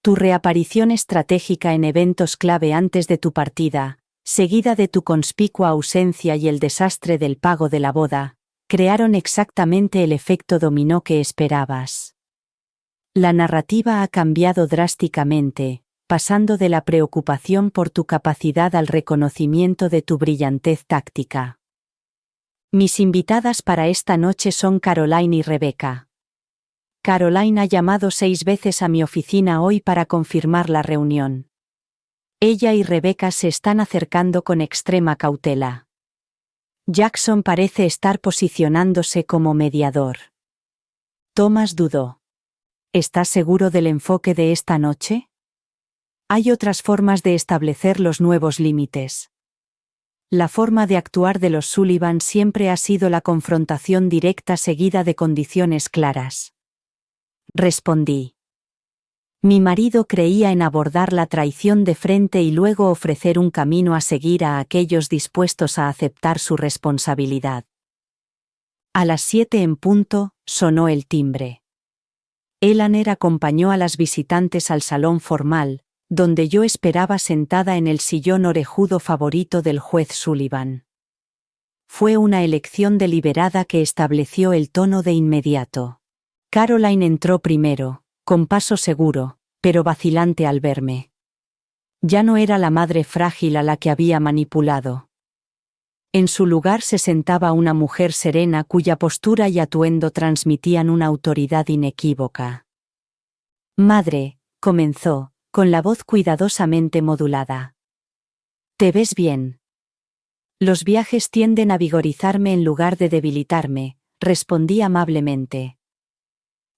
Tu reaparición estratégica en eventos clave antes de tu partida, seguida de tu conspicua ausencia y el desastre del pago de la boda, crearon exactamente el efecto dominó que esperabas. La narrativa ha cambiado drásticamente, pasando de la preocupación por tu capacidad al reconocimiento de tu brillantez táctica. Mis invitadas para esta noche son Caroline y Rebecca. Caroline ha llamado 6 veces a mi oficina hoy para confirmar la reunión. Ella y Rebecca se están acercando con extrema cautela. Jackson parece estar posicionándose como mediador. Thomas dudó. ¿Estás seguro del enfoque de esta noche? Hay otras formas de establecer los nuevos límites. La forma de actuar de los Sullivan siempre ha sido la confrontación directa seguida de condiciones claras. Respondí. Mi marido creía en abordar la traición de frente y luego ofrecer un camino a seguir a aquellos dispuestos a aceptar su responsabilidad. A las 7 en punto, sonó el timbre. Elaner acompañó a las visitantes al salón formal, donde yo esperaba sentada en el sillón orejudo favorito del juez Sullivan. Fue una elección deliberada que estableció el tono de inmediato. Caroline entró primero, con paso seguro, pero vacilante al verme. Ya no era la madre frágil a la que había manipulado. En su lugar se sentaba una mujer serena cuya postura y atuendo transmitían una autoridad inequívoca. Madre, comenzó, con la voz cuidadosamente modulada. ¿Te ves bien? Los viajes tienden a vigorizarme en lugar de debilitarme, respondí amablemente.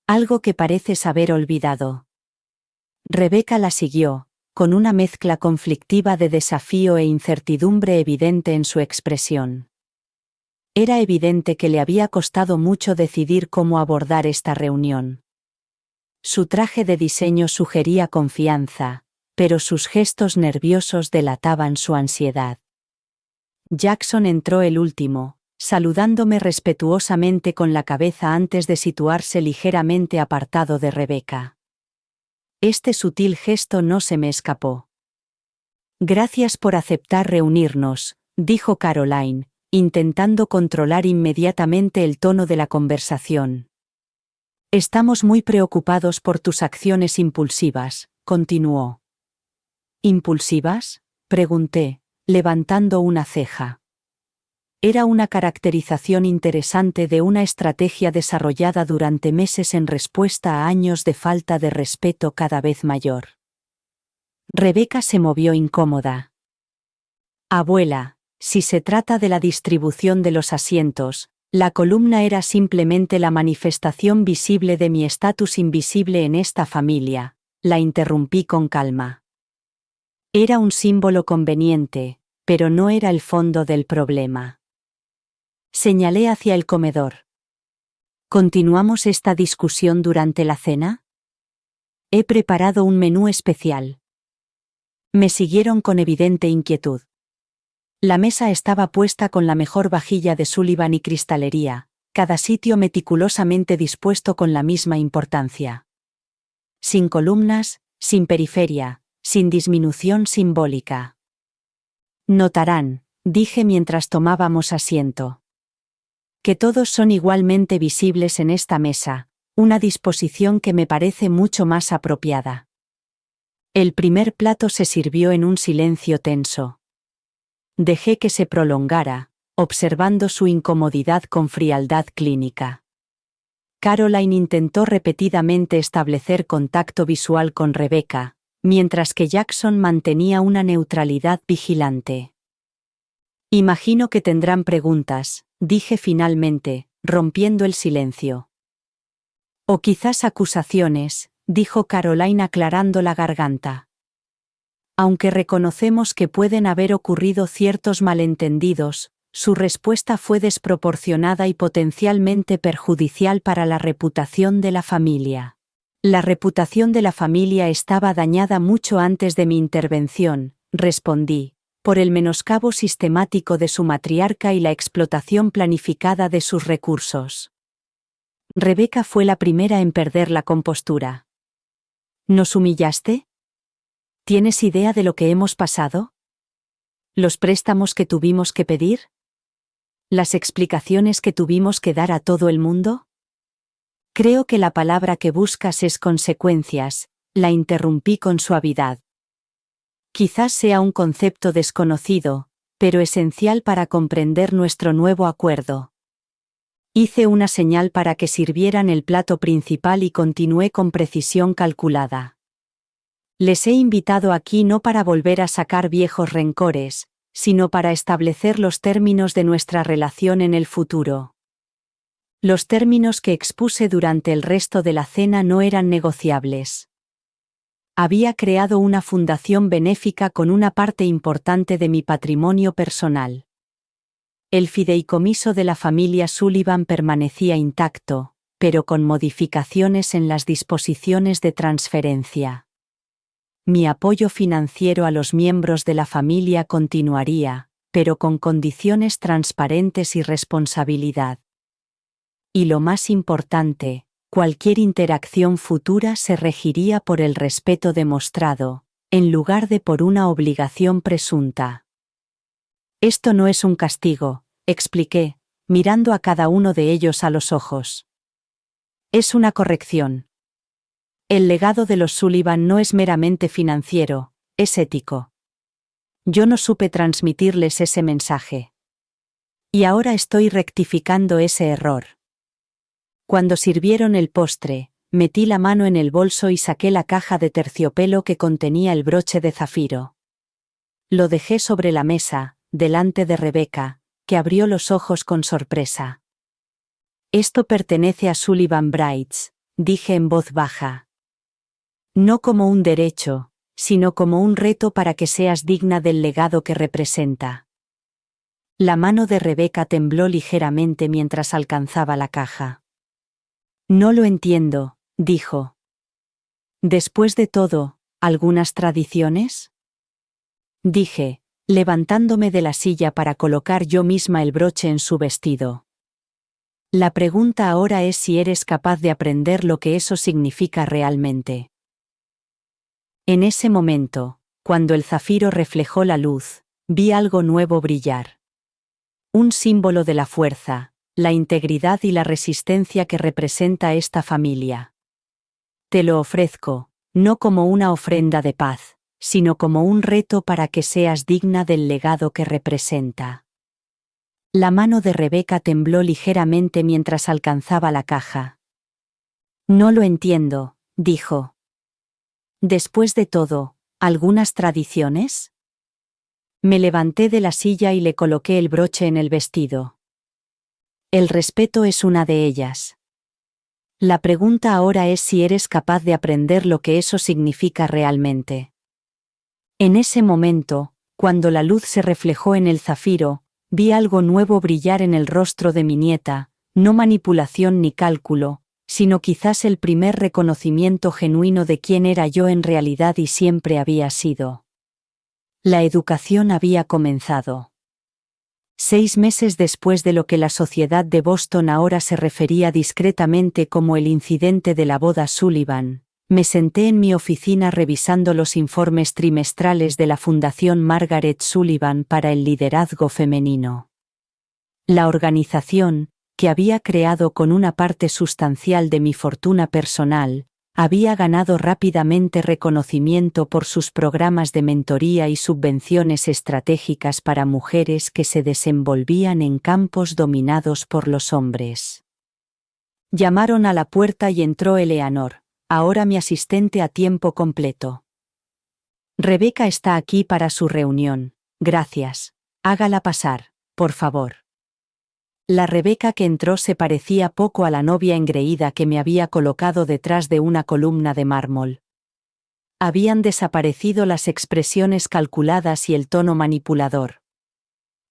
Algo que pareces haber olvidado. Rebecca la siguió, con una mezcla conflictiva de desafío e incertidumbre evidente en su expresión. Era evidente que le había costado mucho decidir cómo abordar esta reunión. Su traje de diseño sugería confianza, pero sus gestos nerviosos delataban su ansiedad. Jackson entró el último, saludándome respetuosamente con la cabeza antes de situarse ligeramente apartado de Rebecca. Este sutil gesto no se me escapó. Gracias por aceptar reunirnos, dijo Caroline, intentando controlar inmediatamente el tono de la conversación. Estamos muy preocupados por tus acciones impulsivas, continuó. ¿Impulsivas?, pregunté, levantando una ceja. Era una caracterización interesante de una estrategia desarrollada durante meses en respuesta a años de falta de respeto cada vez mayor. Rebecca se movió incómoda. Abuela, si se trata de la distribución de los asientos, la columna era simplemente la manifestación visible de mi estatus invisible en esta familia, la interrumpí con calma. Era un símbolo conveniente, pero no era el fondo del problema. Señalé hacia el comedor. ¿Continuamos esta discusión durante la cena? He preparado un menú especial. Me siguieron con evidente inquietud. La mesa estaba puesta con la mejor vajilla de Sullivan y cristalería, cada sitio meticulosamente dispuesto con la misma importancia. Sin columnas, sin periferia, sin disminución simbólica. Notarán, dije mientras tomábamos asiento, que todos son igualmente visibles en esta mesa, una disposición que me parece mucho más apropiada. El primer plato se sirvió en un silencio tenso. Dejé que se prolongara, observando su incomodidad con frialdad clínica. Caroline intentó repetidamente establecer contacto visual con Rebecca, mientras que Jackson mantenía una neutralidad vigilante. Imagino que tendrán preguntas, dije finalmente, rompiendo el silencio. O quizás acusaciones, dijo Caroline aclarando la garganta. Aunque reconocemos que pueden haber ocurrido ciertos malentendidos, su respuesta fue desproporcionada y potencialmente perjudicial para la reputación de la familia. La reputación de la familia estaba dañada mucho antes de mi intervención, respondí, por el menoscabo sistemático de su matriarca y la explotación planificada de sus recursos. Rebecca fue la primera en perder la compostura. ¿Nos humillaste? ¿Tienes idea de lo que hemos pasado? ¿Los préstamos que tuvimos que pedir? ¿Las explicaciones que tuvimos que dar a todo el mundo? Creo que la palabra que buscas es consecuencias, la interrumpí con suavidad. Quizás sea un concepto desconocido, pero esencial para comprender nuestro nuevo acuerdo. Hice una señal para que sirvieran el plato principal y continué con precisión calculada. Les he invitado aquí no para volver a sacar viejos rencores, sino para establecer los términos de nuestra relación en el futuro. Los términos que expuse durante el resto de la cena no eran negociables. Había creado una fundación benéfica con una parte importante de mi patrimonio personal. El fideicomiso de la familia Sullivan permanecía intacto, pero con modificaciones en las disposiciones de transferencia. Mi apoyo financiero a los miembros de la familia continuaría, pero con condiciones transparentes y responsabilidad. Y lo más importante, cualquier interacción futura se regiría por el respeto demostrado, en lugar de por una obligación presunta. Esto no es un castigo, expliqué, mirando a cada uno de ellos a los ojos. Es una corrección. El legado de los Sullivan no es meramente financiero, es ético. Yo no supe transmitirles ese mensaje. Y ahora estoy rectificando ese error. Cuando sirvieron el postre, metí la mano en el bolso y saqué la caja de terciopelo que contenía el broche de zafiro. Lo dejé sobre la mesa, delante de Rebecca, que abrió los ojos con sorpresa. Esto pertenece a Sullivan Brides, dije en voz baja. No como un derecho, sino como un reto para que seas digna del legado que representa. La mano de Rebecca tembló ligeramente mientras alcanzaba la caja. No lo entiendo, dijo. Después de todo, ¿algunas tradiciones? Dije, levantándome de la silla para colocar yo misma el broche en su vestido. La pregunta ahora es si eres capaz de aprender lo que eso significa realmente. En ese momento, cuando el zafiro reflejó la luz, vi algo nuevo brillar. Un símbolo de la fuerza, la integridad y la resistencia que representa esta familia. Te lo ofrezco, no como una ofrenda de paz, sino como un reto para que seas digna del legado que representa. La mano de Rebecca tembló ligeramente mientras alcanzaba la caja. No lo entiendo, dijo. Después de todo, ¿algunas tradiciones? Me levanté de la silla y le coloqué el broche en el vestido. El respeto es una de ellas. La pregunta ahora es si eres capaz de aprender lo que eso significa realmente. En ese momento, cuando la luz se reflejó en el zafiro, vi algo nuevo brillar en el rostro de mi nieta, no manipulación ni cálculo, sino quizás el primer reconocimiento genuino de quién era yo en realidad y siempre había sido. La educación había comenzado. 6 meses después de lo que la sociedad de Boston ahora se refería discretamente como el incidente de la boda Sullivan, me senté en mi oficina revisando los informes trimestrales de la Fundación Margaret Sullivan para el Liderazgo Femenino. La organización, que había creado con una parte sustancial de mi fortuna personal, había ganado rápidamente reconocimiento por sus programas de mentoría y subvenciones estratégicas para mujeres que se desenvolvían en campos dominados por los hombres. Llamaron a la puerta y entró Eleanor, ahora mi asistente a tiempo completo. Rebecca está aquí para su reunión, gracias. Hágala pasar, por favor. La Rebeca que entró se parecía poco a la novia engreída que me había colocado detrás de una columna de mármol. Habían desaparecido las expresiones calculadas y el tono manipulador.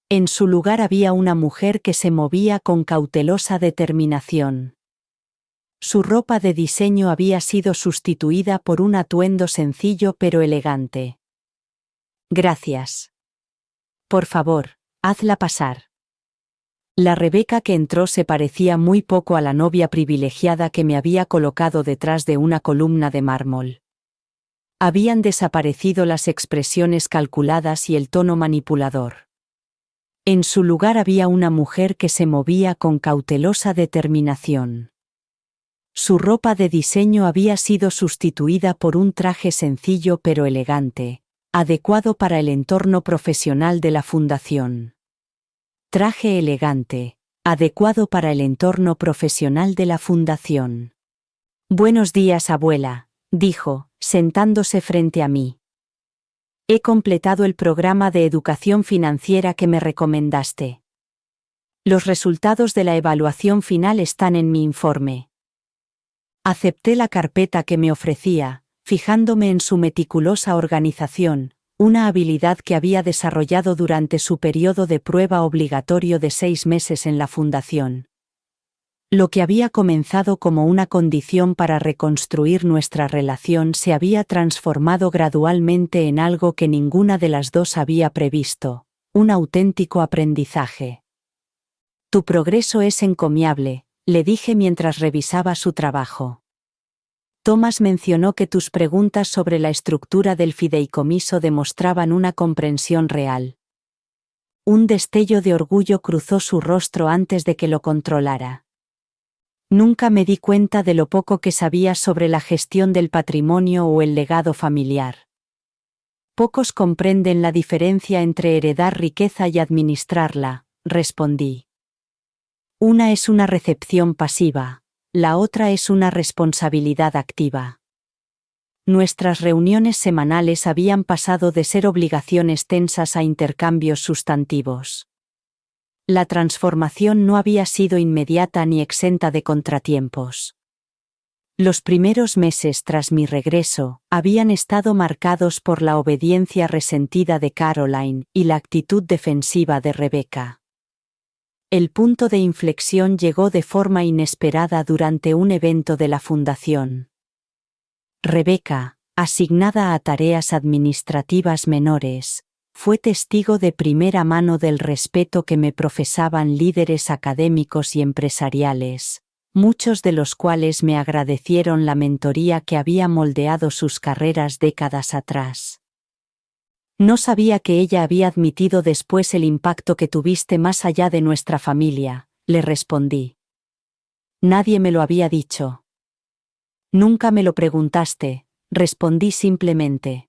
En su lugar había una mujer que se movía con cautelosa determinación. Su ropa de diseño había sido sustituida por un atuendo sencillo pero elegante. Gracias. Por favor, hazla pasar. La Rebeca que entró se parecía muy poco a la novia privilegiada que me había colocado detrás de una columna de mármol. Habían desaparecido las expresiones calculadas y el tono manipulador. En su lugar había una mujer que se movía con cautelosa determinación. Su ropa de diseño había sido sustituida por un traje sencillo pero elegante, adecuado para el entorno profesional de la fundación. Traje elegante, adecuado para el entorno profesional de la fundación. Buenos días, abuela, dijo, sentándose frente a mí. He completado el programa de educación financiera que me recomendaste. Los resultados de la evaluación final están en mi informe. Acepté la carpeta que me ofrecía, fijándome en su meticulosa organización, una habilidad que había desarrollado durante su periodo de prueba obligatorio de 6 meses en la fundación. Lo que había comenzado como una condición para reconstruir nuestra relación se había transformado gradualmente en algo que ninguna de las dos había previsto, un auténtico aprendizaje. Tu progreso es encomiable, le dije mientras revisaba su trabajo. Thomas mencionó que tus preguntas sobre la estructura del fideicomiso demostraban una comprensión real. Un destello de orgullo cruzó su rostro antes de que lo controlara. Nunca me di cuenta de lo poco que sabía sobre la gestión del patrimonio o el legado familiar. Pocos comprenden la diferencia entre heredar riqueza y administrarla, respondí. Una es una recepción pasiva, la otra es una responsabilidad activa. Nuestras reuniones semanales habían pasado de ser obligaciones tensas a intercambios sustantivos. La transformación no había sido inmediata ni exenta de contratiempos. Los primeros meses tras mi regreso habían estado marcados por la obediencia resentida de Caroline y la actitud defensiva de Rebecca. El punto de inflexión llegó de forma inesperada durante un evento de la fundación. Rebecca, asignada a tareas administrativas menores, fue testigo de primera mano del respeto que me profesaban líderes académicos y empresariales, muchos de los cuales me agradecieron la mentoría que había moldeado sus carreras décadas atrás. No sabía que ella había admitido después el impacto que tuviste más allá de nuestra familia, le respondí. Nadie me lo había dicho. Nunca me lo preguntaste, respondí simplemente.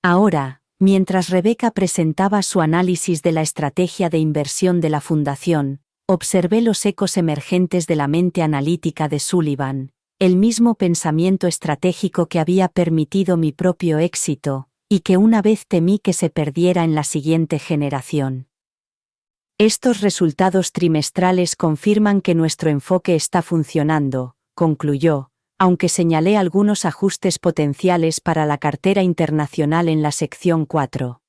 Ahora, mientras Rebecca presentaba su análisis de la estrategia de inversión de la fundación, observé los ecos emergentes de la mente analítica de Sullivan, el mismo pensamiento estratégico que había permitido mi propio éxito, y que una vez temí que se perdiera en la siguiente generación. Estos resultados trimestrales confirman que nuestro enfoque está funcionando, concluyó, aunque señalé algunos ajustes potenciales para la cartera internacional en la sección 4.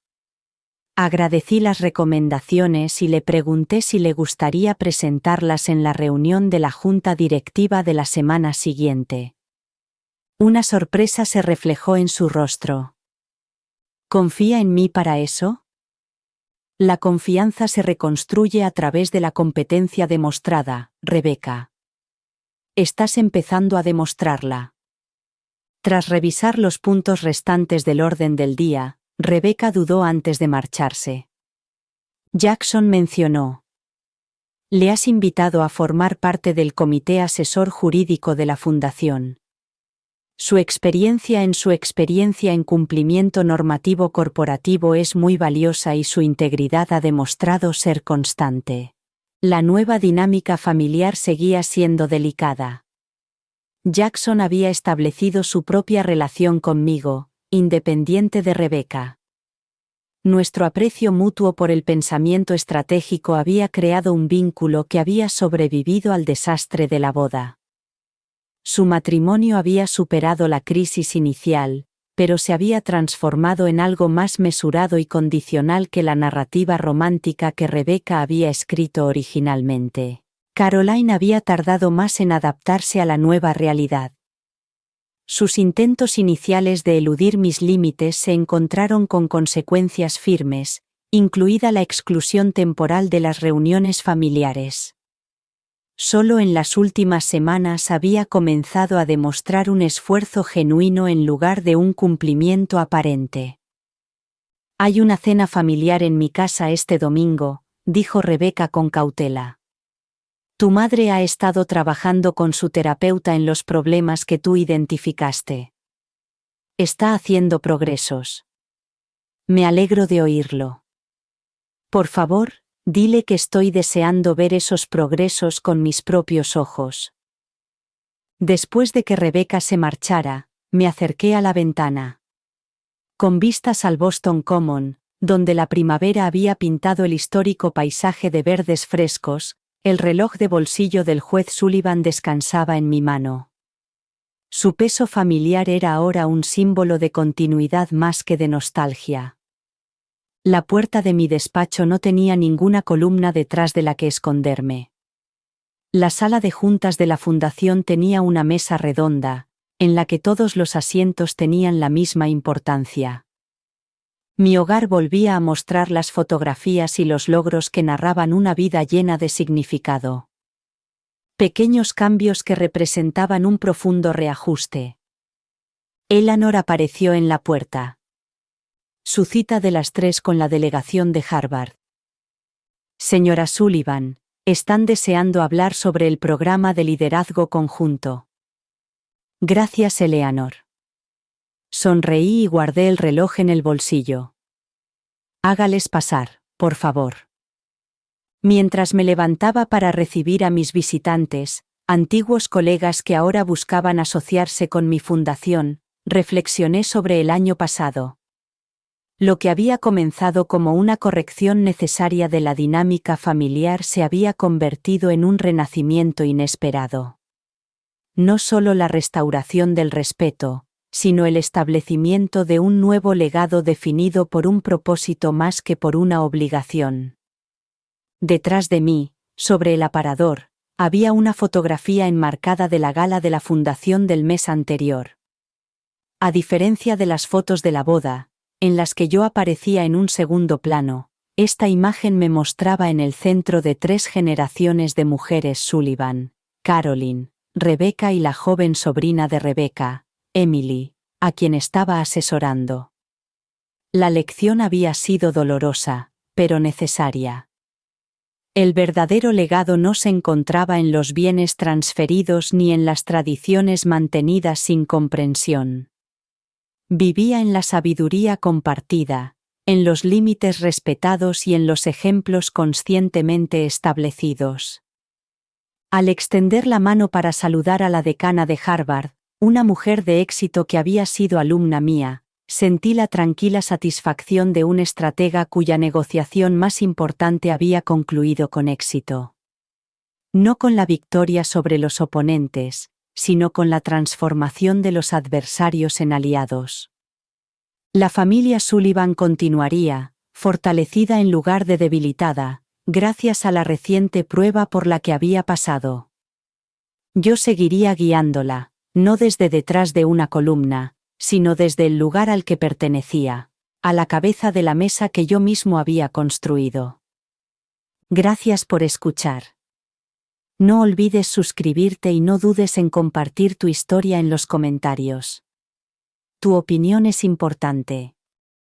Agradecí las recomendaciones y le pregunté si le gustaría presentarlas en la reunión de la junta directiva de la semana siguiente. Una sorpresa se reflejó en su rostro. ¿Confía en mí para eso? La confianza se reconstruye a través de la competencia demostrada, Rebecca. Estás empezando a demostrarla. Tras revisar los puntos restantes del orden del día, Rebecca dudó antes de marcharse. Jackson mencionó. Le has invitado a formar parte del comité asesor jurídico de la fundación. Su experiencia en cumplimiento normativo corporativo es muy valiosa y su integridad ha demostrado ser constante. La nueva dinámica familiar seguía siendo delicada. Jackson había establecido su propia relación conmigo, independiente de Rebecca. Nuestro aprecio mutuo por el pensamiento estratégico había creado un vínculo que había sobrevivido al desastre de la boda. Su matrimonio había superado la crisis inicial, pero se había transformado en algo más mesurado y condicional que la narrativa romántica que Rebecca había escrito originalmente. Caroline había tardado más en adaptarse a la nueva realidad. Sus intentos iniciales de eludir mis límites se encontraron con consecuencias firmes, incluida la exclusión temporal de las reuniones familiares. Solo en las últimas semanas había comenzado a demostrar un esfuerzo genuino en lugar de un cumplimiento aparente. «Hay una cena familiar en mi casa este domingo», dijo Rebecca con cautela. «Tu madre ha estado trabajando con su terapeuta en los problemas que tú identificaste. Está haciendo progresos. Me alegro de oírlo. Por favor, dile que estoy deseando ver esos progresos con mis propios ojos». Después de que Rebecca se marchara, me acerqué a la ventana. Con vistas al Boston Common, donde la primavera había pintado el histórico paisaje de verdes frescos, el reloj de bolsillo del juez Sullivan descansaba en mi mano. Su peso familiar era ahora un símbolo de continuidad más que de nostalgia. La puerta de mi despacho no tenía ninguna columna detrás de la que esconderme. La sala de juntas de la fundación tenía una mesa redonda, en la que todos los asientos tenían la misma importancia. Mi hogar volvía a mostrar las fotografías y los logros que narraban una vida llena de significado. Pequeños cambios que representaban un profundo reajuste. Eleanor apareció en la puerta. Su cita de las 3 con la delegación de Harvard. «Señora Sullivan, están deseando hablar sobre el programa de liderazgo conjunto». «Gracias, Eleanor». Sonreí y guardé el reloj en el bolsillo. «Hágales pasar, por favor». Mientras me levantaba para recibir a mis visitantes, antiguos colegas que ahora buscaban asociarse con mi fundación, reflexioné sobre el año pasado. Lo que había comenzado como una corrección necesaria de la dinámica familiar se había convertido en un renacimiento inesperado. No solo la restauración del respeto, sino el establecimiento de un nuevo legado definido por un propósito más que por una obligación. Detrás de mí, sobre el aparador, había una fotografía enmarcada de la gala de la fundación del mes anterior. A diferencia de las fotos de la boda, en las que yo aparecía en un segundo plano, esta imagen me mostraba en el centro de 3 generaciones de mujeres Sullivan: Caroline, Rebecca y la joven sobrina de Rebecca, Emily, a quien estaba asesorando. La lección había sido dolorosa, pero necesaria. El verdadero legado no se encontraba en los bienes transferidos ni en las tradiciones mantenidas sin comprensión. Vivía en la sabiduría compartida, en los límites respetados y en los ejemplos conscientemente establecidos. Al extender la mano para saludar a la decana de Harvard, una mujer de éxito que había sido alumna mía, sentí la tranquila satisfacción de un estratega cuya negociación más importante había concluido con éxito. No con la victoria sobre los oponentes, sino con la transformación de los adversarios en aliados. La familia Sullivan continuaría, fortalecida en lugar de debilitada, gracias a la reciente prueba por la que había pasado. Yo seguiría guiándola, no desde detrás de una columna, sino desde el lugar al que pertenecía, a la cabeza de la mesa que yo mismo había construido. Gracias por escuchar. No olvides suscribirte y no dudes en compartir tu historia en los comentarios. Tu opinión es importante.